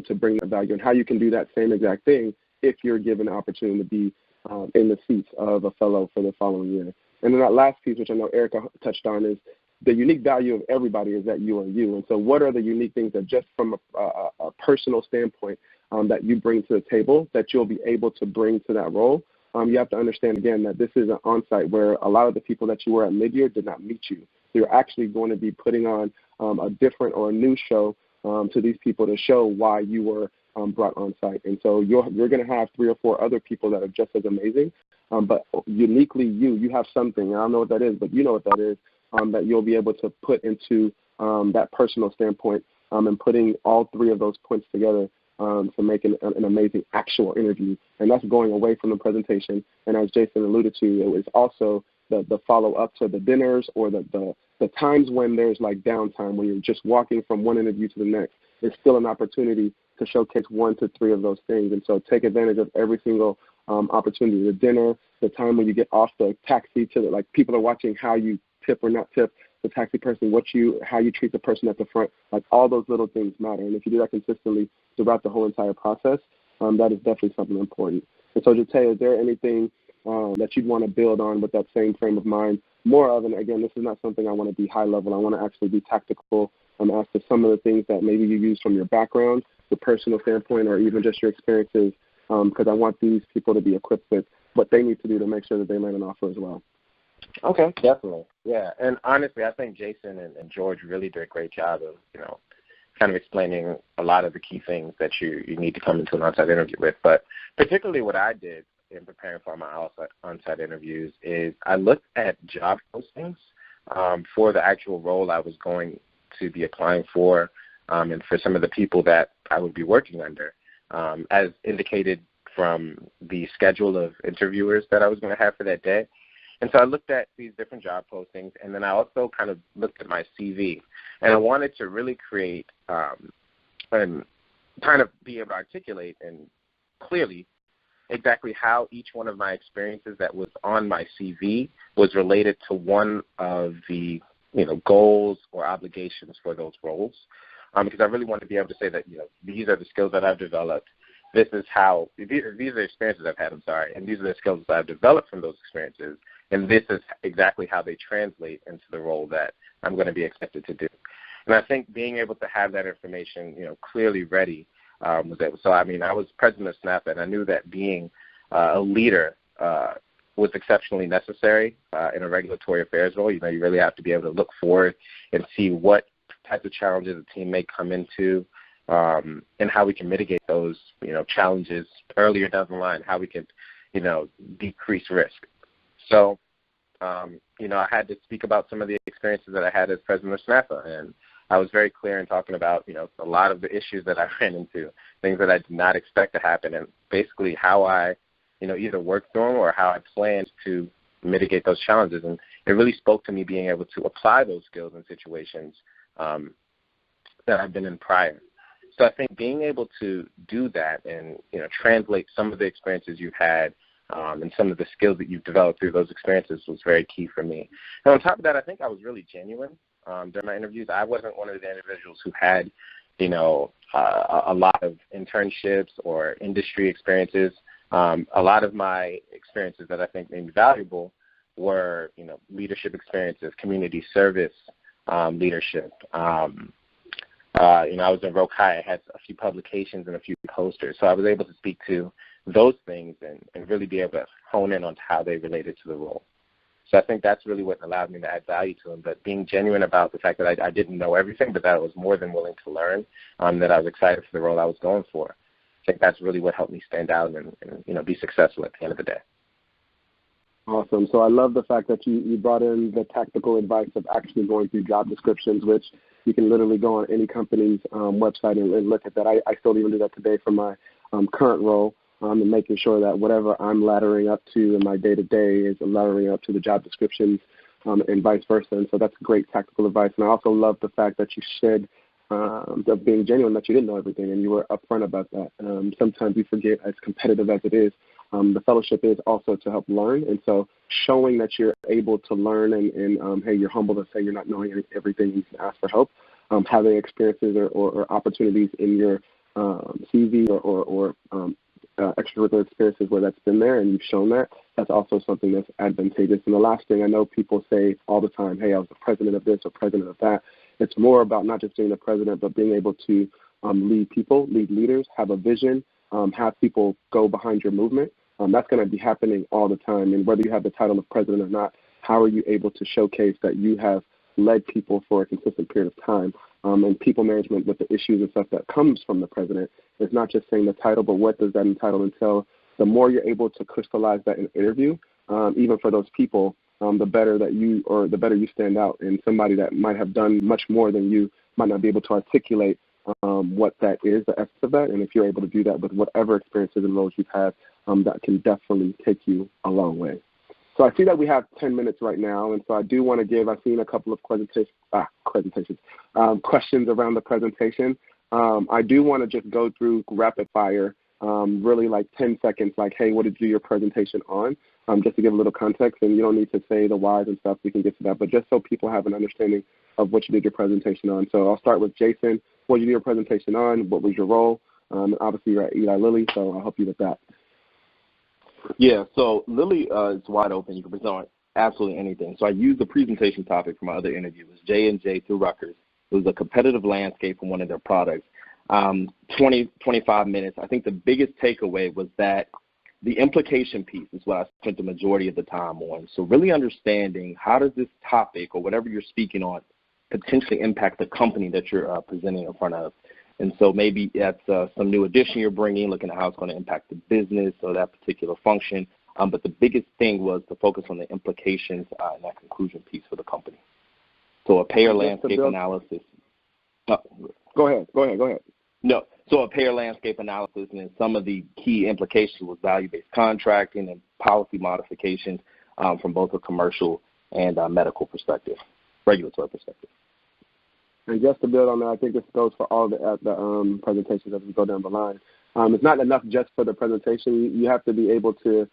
to bring that value, and how you can do that same exact thing if you're given the opportunity to be in the seats of a fellow for the following year. And then that last piece, which I know Erica touched on, is the unique value of everybody is that you are you. And so what are the unique things that just from a personal standpoint that you bring to the table that you'll be able to bring to that role? You have to understand, again, that this is an on-site where a lot of the people that you were at mid-year did not meet you. So you're actually going to be putting on a different or a new show to these people to show why you were brought on site. And so you're going to have 3 or 4 other people that are just as amazing, but uniquely you have something. I don't know what that is, but you know what that is, that you'll be able to put into that personal standpoint and putting all 3 of those points together to make an amazing actual interview. And that's going away from the presentation. And as Jason alluded to, it was also the follow-up to the dinners or the times when there's like downtime, when you're just walking from one interview to the next. It's still an opportunity to showcase 1 to 3 of those things. And so take advantage of every single opportunity, the dinner, the time when you get off the taxi to the, like people are watching how you tip or not tip the taxi person, how you treat the person at the front, like all those little things matter. And if you do that consistently throughout the whole entire process, that is definitely something important. And so Jate, is there anything that you'd want to build on with that same frame of mind? More of, and again, this is not something I want to be high level. I want to actually be tactical as to some of the things that maybe you use from your background, the personal standpoint, or even just your experiences, because I want these people to be equipped with what they need to do to make sure that they land an offer as well. Okay, definitely. Yeah, and honestly, I think Jason and George really did a great job of, kind of explaining a lot of the key things that you need to come into an on-site interview with. But particularly what I did in preparing for my on-site interviews is I looked at job postings for the actual role I was going to be applying for, and for some of the people that I would be working under, as indicated from the schedule of interviewers that I was going to have for that day. And so I looked at these different job postings, and then I also kind of looked at my CV. And I wanted to really create and kind of be able to articulate and clearly exactly how each one of my experiences that was on my CV was related to one of the goals or obligations for those roles. Because I really wanted to be able to say that, these are the skills that I've developed. This is how, these are the experiences I've had, and these are the skills that I've developed from those experiences, and this is exactly how they translate into the role that I'm going to be expected to do. And I think being able to have that information, clearly ready was able. So, I was president of SNAP, and I knew that being a leader was exceptionally necessary in a regulatory affairs role. You really have to be able to look forward and see what types of challenges a team may come into, and how we can mitigate those, challenges earlier down the line, how we can, decrease risk. So, I had to speak about some of the experiences that I had as president of SNAPA, and I was very clear in talking about, a lot of the issues that I ran into, things that I did not expect to happen, and basically how I, either worked through them or how I planned to mitigate those challenges. And it really spoke to me being able to apply those skills in situations that I've been in prior. So I think being able to do that and, translate some of the experiences you've had and some of the skills that you've developed through those experiences was very key for me. And on top of that, I think I was really genuine during my interviews. I wasn't one of the individuals who had, a lot of internships or industry experiences. A lot of my experiences that I think made me valuable were, leadership experiences, community service leadership. I was in Rokai. I had a few publications and a few posters. So I was able to speak to those things and really be able to hone in on how they related to the role. So I think that's really what allowed me to add value to them, but being genuine about the fact that I didn't know everything, but that I was more than willing to learn, that I was excited for the role I was going for. I think that's really what helped me stand out and be successful at the end of the day. Awesome. So I love the fact that you brought in the tactical advice of actually going through job descriptions, which you can literally go on any company's website and look at that. I still even do that today for my current role, and making sure that whatever I'm laddering up to in my day-to-day is laddering up to the job descriptions and vice versa. And so that's great tactical advice. And I also love the fact that you said of being genuine, that you didn't know everything and you were upfront about that. Sometimes we forget, as competitive as it is, the fellowship is also to help learn. And so showing that you're able to learn and hey, you're humble to say you're not knowing everything, you can ask for help. Having experiences or opportunities in your CV or extracurricular experiences where that's been there and you've shown that, that's also something that's advantageous. And the last thing, I know people say all the time, hey, I was the president of this or president of that. It's more about not just being the president, but being able to lead people, lead leaders, have a vision, have people go behind your movement. That's going to be happening all the time. And whether you have the title of president or not, how are you able to showcase that you have led people for a consistent period of time? And people management with the issues and stuff that comes from the president is not just saying the title, but what does that entitle entail? The more you're able to crystallize that in an interview, even for those people, the better that you, or the better you stand out. And somebody that might have done much more than you might not be able to articulate what that is, the essence of that. And if you're able to do that with whatever experiences and roles you've had, that can definitely take you a long way. So I see that we have 10 minutes right now, and so I do want to give, I've seen a couple of questions around the presentation. I do want to just go through rapid fire, really like 10 seconds, like, hey, what did you do your presentation on? Just to give a little context, and you don't need to say the whys and stuff, we can get to that, but just so people have an understanding of what you did your presentation on. So I'll start with Jason. What did you do your presentation on? What was your role? Obviously, you're at Eli Lilly, so I'll help you with that. Yeah, so Lilly is wide open. You can present on absolutely anything. So I used the presentation topic for my other interview. It was J&J through Rutgers. It was a competitive landscape for one of their products. 25 minutes. I think the biggest takeaway was that the implication piece is what I spent the majority of the time on. So really understanding how does this topic or whatever you're speaking on potentially impact the company that you're presenting in front of. And so maybe that's some new addition you're bringing, looking at how it's going to impact the business or that particular function. But the biggest thing was to focus on the implications and that conclusion piece for the company. So a payer landscape analysis. Go ahead. No. So a payer landscape analysis, and then some of the key implications was value-based contracting and policy modifications from both a commercial and medical perspective, regulatory perspective. And just to build on that, I think this goes for all the presentations as we go down the line. It's not enough just for the presentation. You have to be able to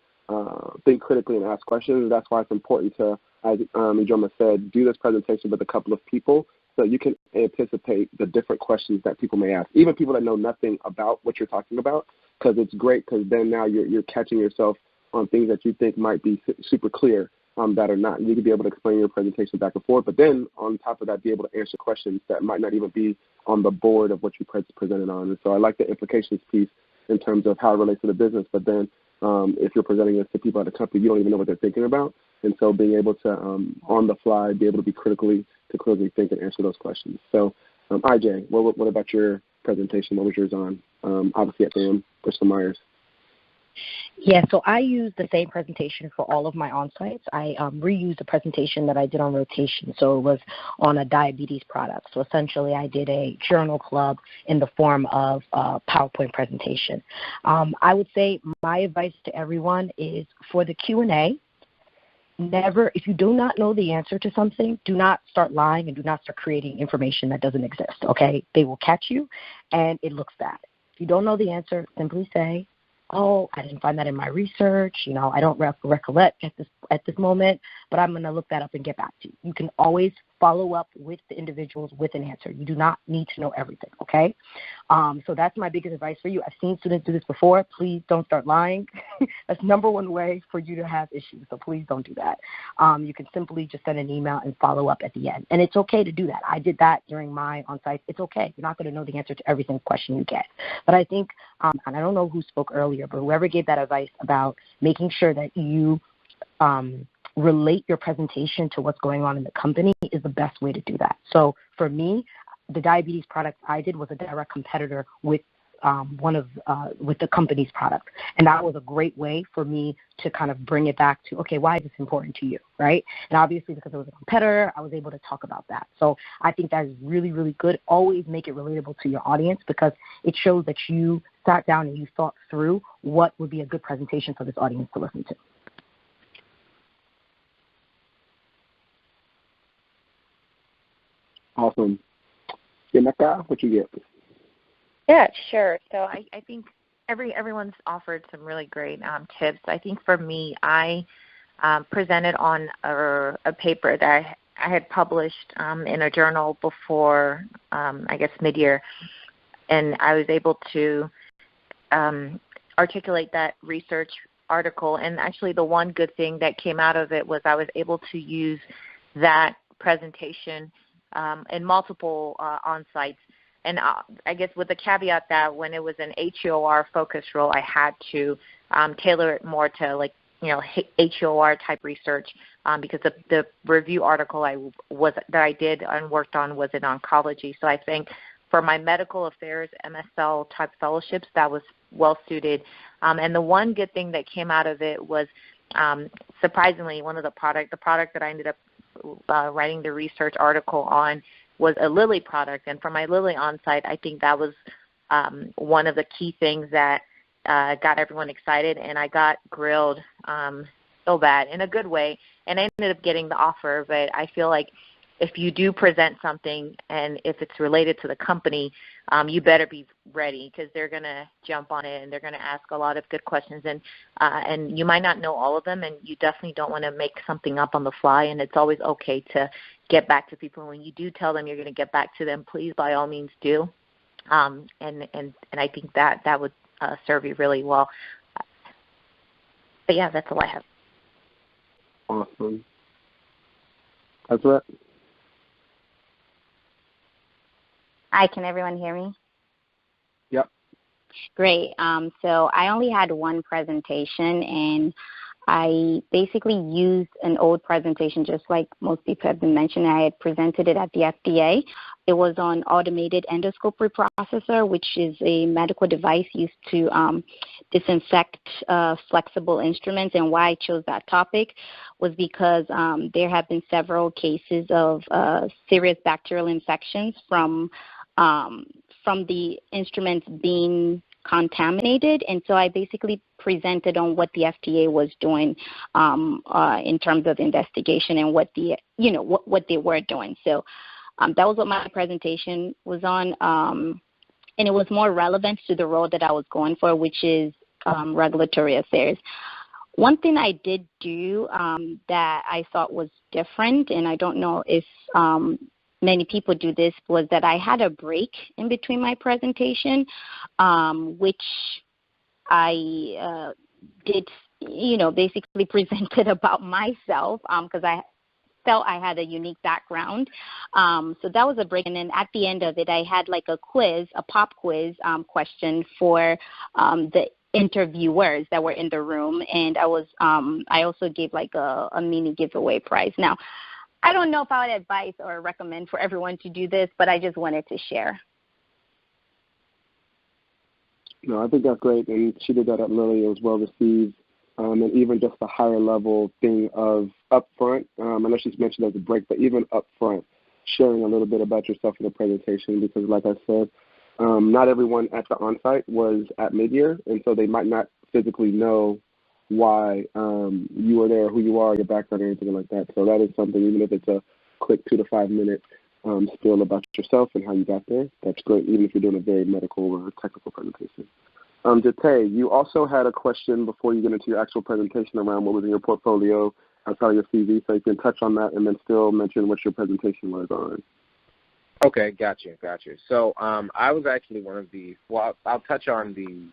think critically and ask questions. That's why it's important to, as Ijoma said, do this presentation with a couple of people so you can anticipate the different questions that people may ask, even people that know nothing about what you're talking about, because it's great because then now you're catching yourself on things that you think might be super clear that are not. You can be able to explain your presentation back and forth, but then on top of that, be able to answer questions that might not even be on the board of what you presented on. And so I like the implications piece in terms of how it relates to the business, but then if you're presenting this to people at a company, you don't even know what they're thinking about. And so being able to, on the fly, be able to be critically think and answer those questions. So, IJ, what about your presentation? What was yours on? Obviously at the Bristol Myers. Yeah, so I used the same presentation for all of my on-sites. I reused the presentation that I did on rotation, so it was on a diabetes product. So essentially I did a journal club in the form of a PowerPoint presentation. I would say my advice to everyone is for the Q&A, never, if you do not know the answer to something, do not start lying and do not start creating information that doesn't exist, okay? They will catch you, and it looks bad. If you don't know the answer, simply say, oh, I didn't find that in my research. I don't recollect at this moment, but I'm going to look that up and get back to you. You can always follow up with the individuals with an answer. You do not need to know everything, okay? So that's my biggest advice for you. I've seen students do this before. Please don't start lying. That's number one way for you to have issues, so please don't do that. You can simply just send an email and follow up at the end. And it's okay to do that. I did that during my on-site. It's okay. You're not going to know the answer to every single question you get. But I think, and I don't know who spoke earlier, but whoever gave that advice about making sure that you relate your presentation to what's going on in the company is the best way to do that. So for me, the diabetes product I did was a direct competitor with with the company's product. And that was a great way for me to kind of bring it back to, okay, why is this important to you, right? And obviously because it was a competitor, I was able to talk about that. So I think that is really, really good. Always make it relatable to your audience because it shows that you sat down and you thought through what would be a good presentation for this audience to listen to. Awesome. Yaneka, what you get? Yeah, sure. So I think everyone's offered some really great tips. I think for me, I presented on a paper that I had published in a journal before, I guess, mid-year, and I was able to articulate that research article. And actually the one good thing that came out of it was I was able to use that presentation in multiple on-sites. And I guess with the caveat that when it was an HEOR focus role, I had to tailor it more to HEOR type research because the review article that I did and worked on was in oncology. So I think for my medical affairs MSL type fellowships, that was well suited. And the one good thing that came out of it was surprisingly the product that I ended up writing the research article on was a Lilly product. And for my Lilly on-site, I think that was one of the key things that got everyone excited, and I got grilled so bad in a good way, and I ended up getting the offer. But I feel like if you do present something and if it's related to the company, you better be ready because they're going to jump on it and they're going to ask a lot of good questions. And you might not know all of them, and you definitely don't want to make something up on the fly, and it's always okay to get back to people. When you do tell them you're going to get back to them, please, by all means, do. And I think that would serve you really well. But, yeah, that's all I have. Awesome. That's it. Hi, can everyone hear me? Yep. Great. So I only had one presentation, and I basically used an old presentation, just like most people have been mentioning. I had presented it at the FDA. It was on automated endoscope reprocessor, which is a medical device used to disinfect flexible instruments. And why I chose that topic was because there have been several cases of serious bacterial infections from the instruments being contaminated, and so I basically presented on what the FDA was doing in terms of investigation and what they were doing. So that was what my presentation was on, and it was more relevant to the role that I was going for, which is regulatory affairs. One thing I did do that I thought was different, and I don't know if many people do this, was that I had a break in between my presentation, which I did, basically presented about myself because I felt I had a unique background. So that was a break. And then at the end of it, I had like a quiz, a pop quiz question for the interviewers that were in the room. And I also gave like a mini giveaway prize. Now, I don't know if I would advise or recommend for everyone to do this, but I just wanted to share. No, I think that's great, and she did that at Lilly. It was well received, and even just the higher level thing of upfront. I know she's mentioned as a break, but even upfront, sharing a little bit about yourself in the presentation, because like I said, not everyone at the on-site was at mid-year, and so they might not physically know why you were there, who you are, your background, or anything like that. So that is something, even if it's a quick 2 to 5 minute spiel about yourself and how you got there, that's great, even if you're doing a very medical or technical presentation. Jate, you also had a question before you get into your actual presentation around what was in your portfolio outside of your CV, so you can touch on that and then still mention what your presentation was on. Okay, got you. So I was actually one of the, well, I'll touch on the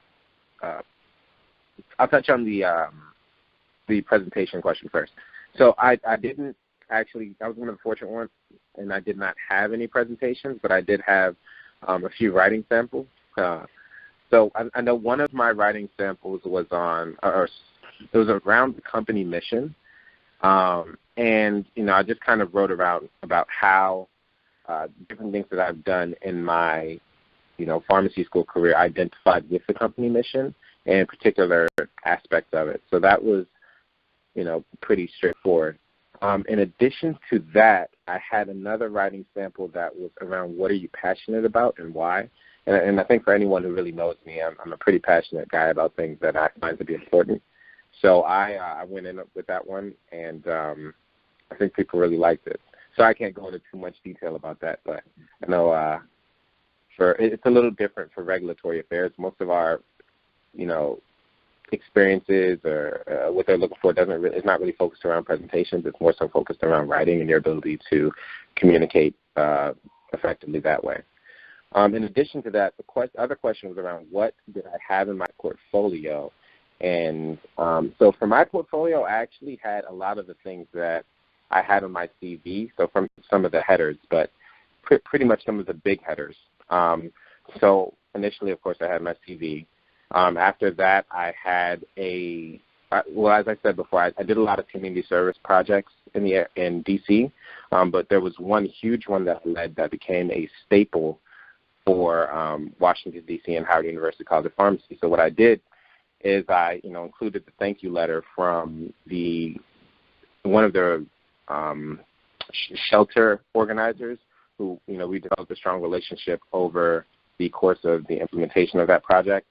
presentation question first. So I didn't actually, I was one of the fortunate ones, and I did not have any presentations, but I did have a few writing samples. So I know one of my writing samples was on, or it was around the company mission, and I just kind of wrote about how different things that I've done in my pharmacy school career identified with the company mission and particular aspects of it. So that was, pretty straightforward. In addition to that, I had another writing sample that was around what are you passionate about and why. And I think for anyone who really knows me, I'm a pretty passionate guy about things that I find to be important. So I went in with that one, and I think people really liked it. so I can't go into too much detail about that. But I know it's a little different for regulatory affairs. Most of our, experiences or what they're looking for is not really focused around presentations. It's more so focused around writing and your ability to communicate effectively that way. In addition to that, the other question was around what did I have in my portfolio. And so for my portfolio, I actually had a lot of the things that I had on my CV, so from some of the headers, but pretty much some of the big headers. So initially, of course, I had my CV. After that, I had as I said before, I did a lot of community service projects in D.C., but there was one huge one that I led that became a staple for Washington, D.C. and Howard University College of Pharmacy. So what I did is I, included the thank you letter from one of the shelter organizers who, we developed a strong relationship over the course of the implementation of that project.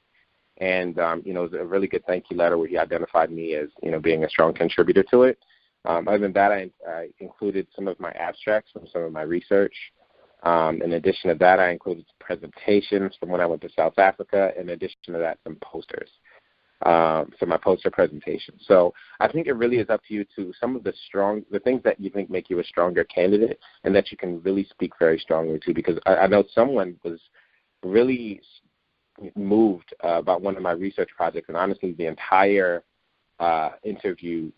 And, it was a really good thank you letter where he identified me as, being a strong contributor to it. Other than that, I included some of my abstracts from some of my research. In addition to that, I included presentations from when I went to South Africa. In addition to that, some posters. So my poster presentation. So I think it really is up to you to some of the things that you think make you a stronger candidate and that you can really speak very strongly to, because I know someone was really moved about one of my research projects, and honestly the entire interview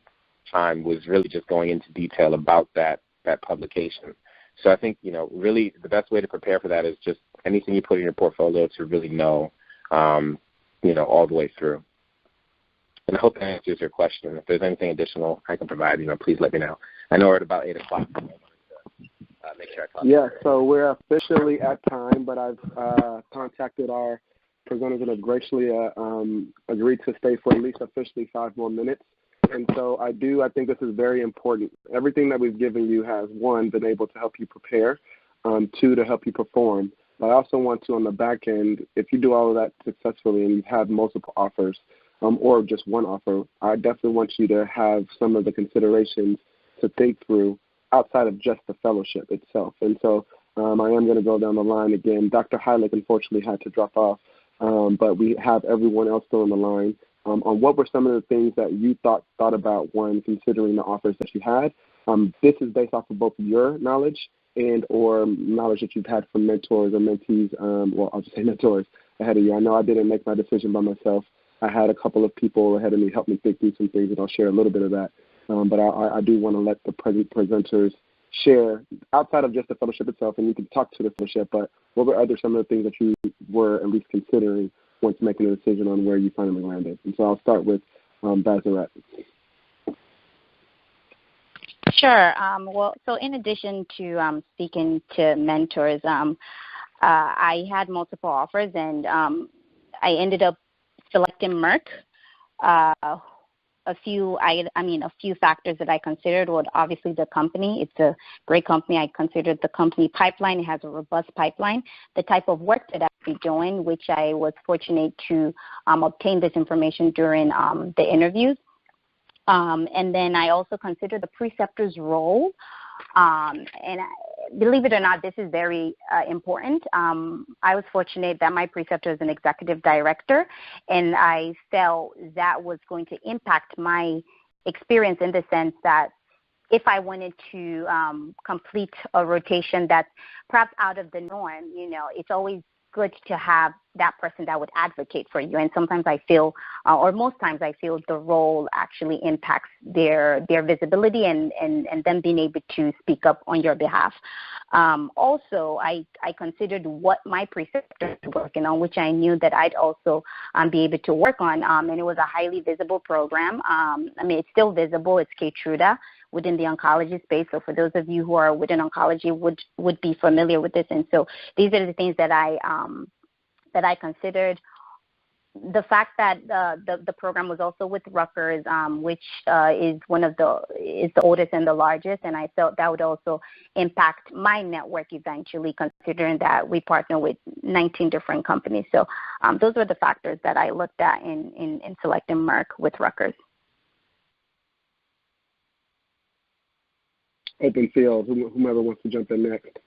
time was really just going into detail about that publication. So I think, really the best way to prepare for that is just anything you put in your portfolio to really know, all the way through. And I hope that answers your question. If there's anything additional I can provide, please let me know. I know we're at about 8 o'clock. So I wanted to make sure I talk. Yeah, so we're officially at time, but I've contacted our presenters that have graciously agreed to stay for at least officially 5 more minutes. And so I think this is very important. Everything that we've given you has, 1, been able to help you prepare, 2, to help you perform. But I also want to, on the back end, if you do all of that successfully and you've had multiple offers or just one offer, I definitely want you to have some of the considerations to think through outside of just the fellowship itself. And so I am going to go down the line again. Dr. Hilux unfortunately had to drop off, but we have everyone else still on the line. On what were some of the things that you thought about when considering the offers that you had. This is based off of both your knowledge and or knowledge that you've had from mentors or mentees, I'll just say mentors ahead of you. I know I didn't make my decision by myself. I had a couple of people ahead of me help me think through some things, and I'll share a little bit of that. But I do want to let the presenters share outside of just the fellowship itself, and you can talk to the fellowship, but what were some of the things that you were at least considering once making a decision on where you finally landed? And so I'll start with Bazaret. Sure. So in addition to speaking to mentors, I had multiple offers, and I ended up selecting Merck. A few factors that I considered were obviously the company. It's a great company. I considered the company pipeline. It has a robust pipeline. The type of work that I'd be doing, which I was fortunate to obtain this information during the interviews. And then I also considered the preceptor's role. Believe it or not, this is very important. I was fortunate that my preceptor is an executive director, and I felt that was going to impact my experience in the sense that if I wanted to complete a rotation that's perhaps out of the norm, it's always good to have that person that would advocate for you. And sometimes I feel, or most times I feel, the role actually impacts their visibility and them being able to speak up on your behalf. Also, I considered what my preceptor was working on, which I knew that I'd also be able to work on. And it was a highly visible program. It's still visible. It's Keytruda within the oncology space. So for those of you who are within oncology would be familiar with this. And so these are the things that I considered. The fact that the program was also with Rutgers, which is the oldest and the largest, and I felt that would also impact my network eventually, considering that we partner with 19 different companies. So those were the factors that I looked at in selecting Merck with Rutgers. open field. Whomever wants to jump in next.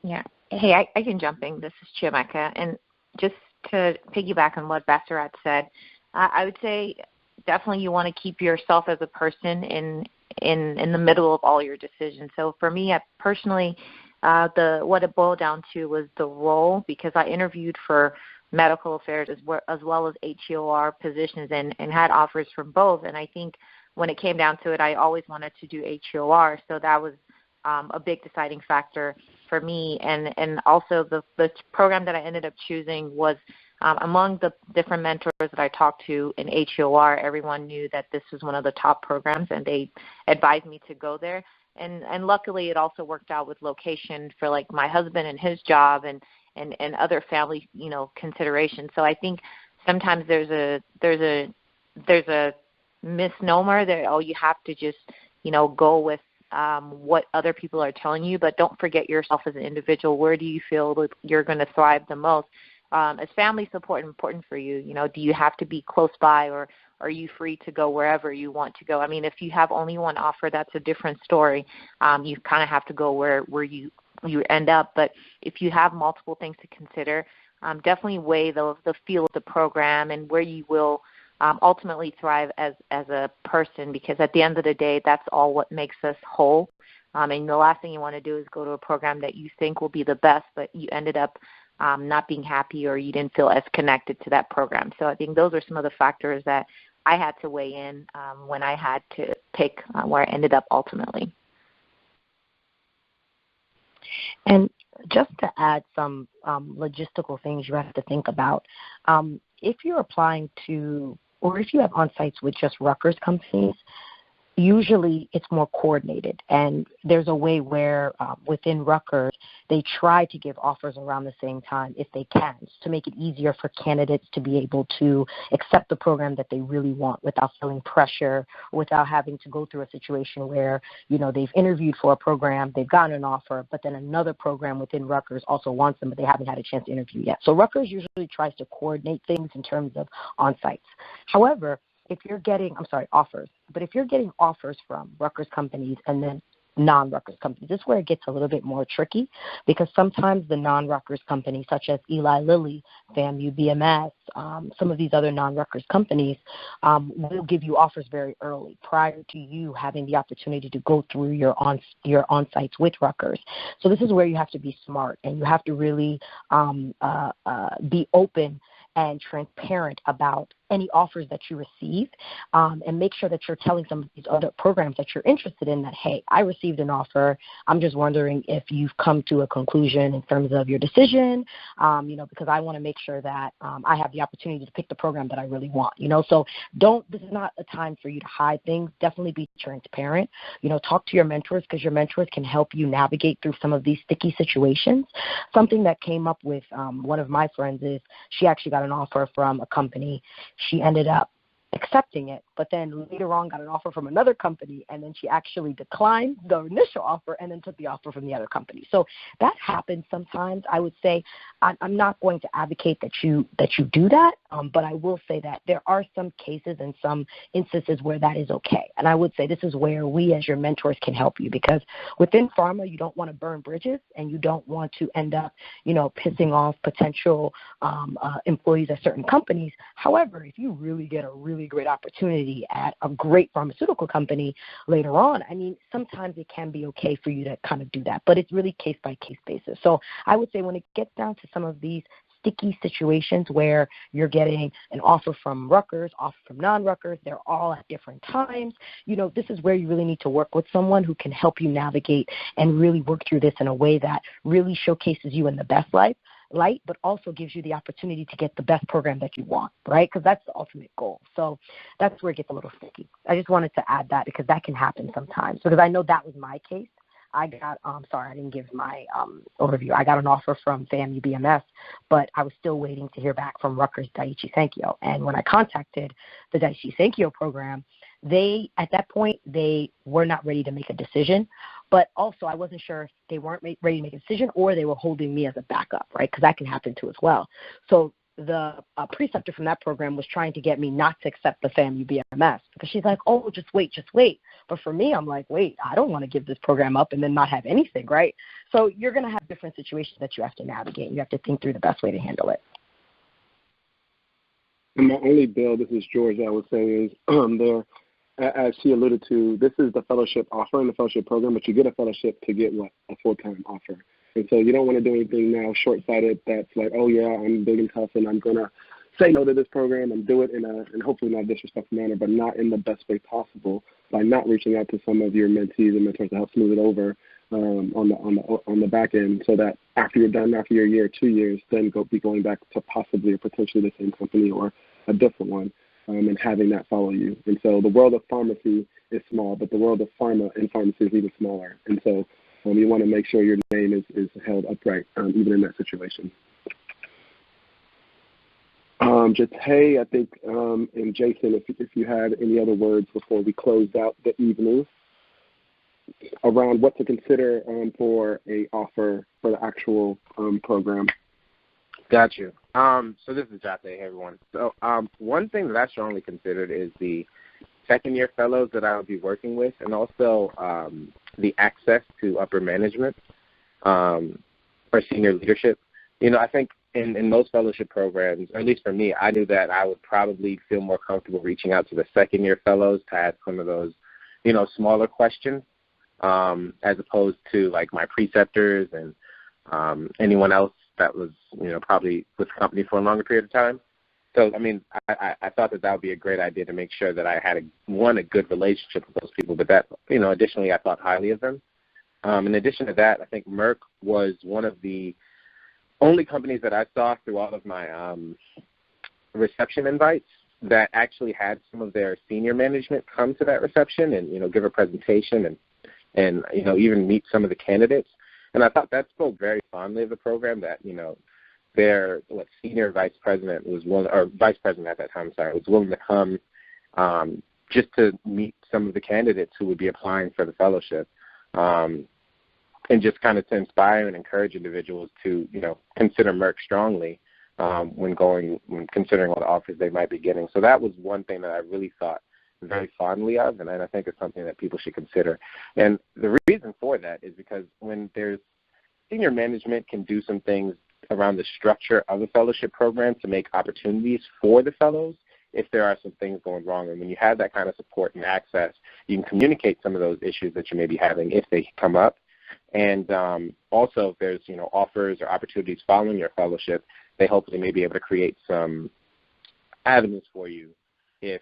Yeah. Hey, I can jump in. This is Chiamaka. And just to piggyback on what Bassarat said, I would say definitely you want to keep yourself as a person in the middle of all your decisions. So for me, personally, what it boiled down to was the role, because I interviewed for medical affairs as well as HEOR positions and had offers from both. And I think when it came down to it, I always wanted to do HEOR. So that was a big deciding factor for me. And also the program that I ended up choosing was among the different mentors that I talked to in HEOR, everyone knew that this was one of the top programs, and they advised me to go there. And luckily, it also worked out with location for like my husband and his job and other family, considerations. So I think sometimes there's a misnomer that you have to just go with what other people are telling you, but don't forget yourself as an individual. Where do you feel that you're going to thrive the most? Is family support important for you? Do you have to be close by, or are you free to go wherever you want to go? I mean, if you have only one offer, that's a different story. You kind of have to go where you end up. But if you have multiple things to consider, definitely weigh the feel of the program and where you will ultimately thrive as a person, because at the end of the day, that's all what makes us whole. And the last thing you want to do is go to a program that you think will be the best, but you ended up not being happy, or you didn't feel as connected to that program. So I think those are some of the factors that I had to weigh in when I had to pick where I ended up ultimately. And just to add some logistical things you have to think about, if you're applying to, or if you have on-sites with just Rutgers companies, usually it's more coordinated, and there's a way where within Rutgers they try to give offers around the same time if they can, to make it easier for candidates to be able to accept the program that they really want without feeling pressure, without having to go through a situation where they've interviewed for a program, they've gotten an offer, but then another program within Rutgers also wants them, but they haven't had a chance to interview yet. So Rutgers usually tries to coordinate things in terms of on-sites. However, if you're getting, offers. But if you're getting offers from Rutgers companies and then non-Rutgers companies, this is where it gets a little bit more tricky, because sometimes the non-Rutgers companies, such as Eli Lilly, FAMU, BMS, some of these other non-Rutgers companies, will give you offers very early, prior to you having the opportunity to go through your on-sites with Rutgers. So this is where you have to be smart, and you have to really be open and transparent about any offers that you receive, and make sure that you're telling some of these other programs that you're interested in that, hey, I received an offer. I'm just wondering if you've come to a conclusion in terms of your decision, because I want to make sure that I have the opportunity to pick the program that I really want, So this is not a time for you to hide things. Definitely be transparent. Talk to your mentors, because your mentors can help you navigate through some of these sticky situations. Something that came up with one of my friends is she actually got an offer from a company. She ended up accepting it, but then later on got an offer from another company, and then she actually declined the initial offer and then took the offer from the other company. So that happens sometimes. I would say I'm not going to advocate that you do that, but I will say that there are some cases and some instances where that is okay. And I would say this is where we as your mentors can help you, because within pharma, you don't want to burn bridges, and you don't want to end up, pissing off potential employees at certain companies. However, if you really get a really great opportunity at a great pharmaceutical company later on, sometimes it can be okay for you to kind of do that, but it's really case-by-case basis. So I would say when it gets down to some of these sticky situations where you're getting an offer from Rutgers, offer from non-Rutgers, they're all at different times, this is where you really need to work with someone who can help you navigate and really work through this in a way that really showcases you in the best light, but also gives you the opportunity to get the best program that you want, right? Because that's the ultimate goal. So that's where it gets a little sticky. I just wanted to add that, because that can happen sometimes. Because I know that was my case. I got, I didn't give my overview. I got an offer from FAMU BMS, but I was still waiting to hear back from Rutgers Daiichi Sankyo. And when I contacted the Daiichi Sankyo program, at that point, they were not ready to make a decision. But also, I wasn't sure if they weren't ready to make a decision, or they were holding me as a backup, right? Because that can happen too as well. So the preceptor from that program was trying to get me not to accept the FAMU BMS because she's like, oh, just wait. But for me, I'm like, wait, I don't want to give this program up and then not have anything, right? So you're going to have different situations that you have to navigate. You have to think through the best way to handle it. And my only bill, this is George, I would say, is there, as she alluded to, this is the fellowship offer in the fellowship program, but you get a fellowship to get what? A full-time offer. And so you don't want to do anything now short-sighted that's like, oh, yeah, I'm big and tough and I'm going to say no to this program and do it in and hopefully not a disrespectful manner, but not in the best way possible by not reaching out to some of your mentees and mentors to help smooth it over on the back end so that after you're done, after your year, 2 years, then be going back to possibly or potentially the same company or a different one and having that follow you. And so the world of pharmacy is small, but the world of pharma and pharmacy is even smaller. And so you want to make sure your name is held upright, even in that situation. Jate, I think, and Jason, if you had any other words before we closed out the evening around what to consider for a offer for the actual program. Got you. So this is Jate. Hey, everyone. So one thing that I strongly considered is the second-year fellows that I will be working with, and also the access to upper management or senior leadership. You know, I think in most fellowship programs, or at least for me, I knew that I would probably feel more comfortable reaching out to the second-year fellows to ask some of those, you know, smaller questions as opposed to, like, my preceptors and anyone else that was, you know, probably with the company for a longer period of time. So, I mean, I thought that would be a great idea to make sure that I had, a good relationship with those people, but that, you know, additionally, I thought highly of them. In addition to that, I think Merck was one of the only companies that I saw through all of my reception invites that actually had some of their senior management come to that reception and, you know, give a presentation and you know, even meet some of the candidates. And I thought that spoke very fondly of the program that, you know, their senior vice president was willing, or vice president at that time, was willing to come just to meet some of the candidates who would be applying for the fellowship, and just kind of to inspire and encourage individuals to, you know, consider Merck strongly when considering all the offers they might be getting. So that was one thing that I really thought very fondly of, and I think it's something that people should consider. And the reason for that is because when there's senior management can do some things around the structure of the fellowship program to make opportunities for the fellows if there are some things going wrong. And when you have that kind of support and access, you can communicate some of those issues that you may be having if they come up. And also if there's, you know, offers or opportunities following your fellowship, they hopefully may be able to create some avenues for you if,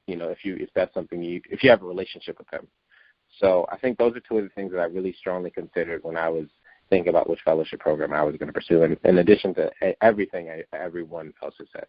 you know, if that's something if you have a relationship with them. So I think those are two of the things that I really strongly considered when I was thinking about which fellowship program I was going to pursue, in addition to everything everyone else has said.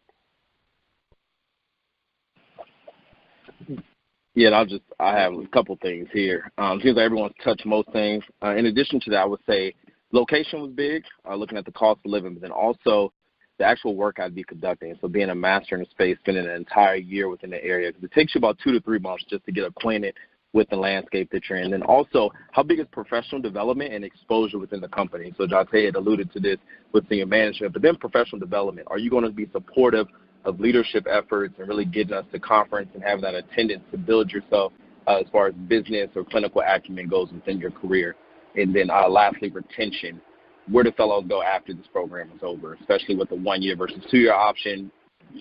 Yeah, I have a couple things here. Seems like everyone's touched most things. In addition to that, I would say location was big, looking at the cost of living, but then also the actual work I'd be conducting. So being a master in a space, spending an entire year within the area, because it takes you about 2 to 3 months just to get acquainted with the landscape that you're in. And then also, how big is professional development and exposure within the company? So Jate had alluded to this with senior management, but then professional development. Are you going to be supportive of leadership efforts and really getting us to conference and having that attendance to build yourself as far as business or clinical acumen goes within your career? And then lastly, retention. Where do fellows go after this program is over, especially with the 1 year versus 2 year option,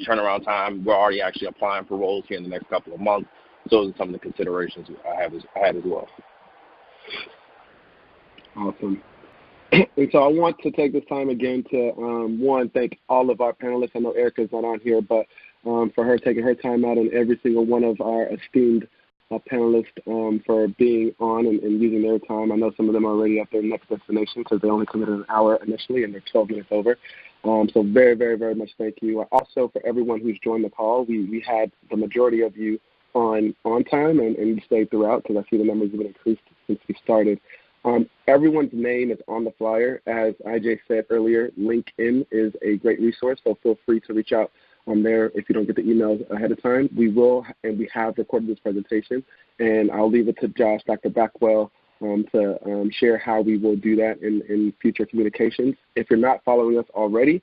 turnaround time? We're already actually applying for roles here in the next couple of months. So those are some of the considerations I had as well. Awesome. And so I want to take this time again to, one, thank all of our panelists. I know Erica's not on here, but for her taking her time out, and every single one of our esteemed panelists for being on and using their time. I know some of them are already at their next destination because they only committed an hour initially and they're 12 minutes over. So very, very, very much thank you. Also, for everyone who's joined the call, we had the majority of you on time and you stayed throughout because I see the numbers have been increased since we started. Everyone's name is on the flyer. As IJ said earlier, LinkedIn is a great resource, so feel free to reach out on there if you don't get the emails ahead of time. We will, and we have recorded this presentation, and I'll leave it to Josh, Dr. Backwell, to share how we will do that in future communications. If you're not following us already,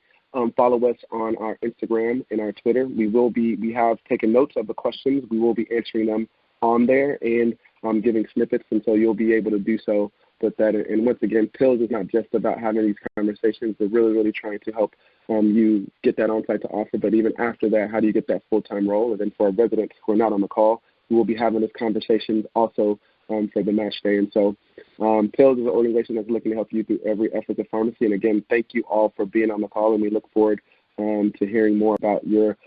follow us on our Instagram and our Twitter. We have taken notes of the questions. We will be answering them on there and giving snippets, and so you'll be able to do so with that. And once again, PILS is not just about having these conversations. We're really, really trying to help you get that on-site to offer, but even after that, how do you get that full-time role? And then for our residents who are not on the call, we will be having this conversation also for the match day. And so PILS is an organization that's looking to help you through every effort of pharmacy. And again, thank you all for being on the call, and we look forward to hearing more about your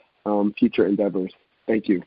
future endeavors. Thank you.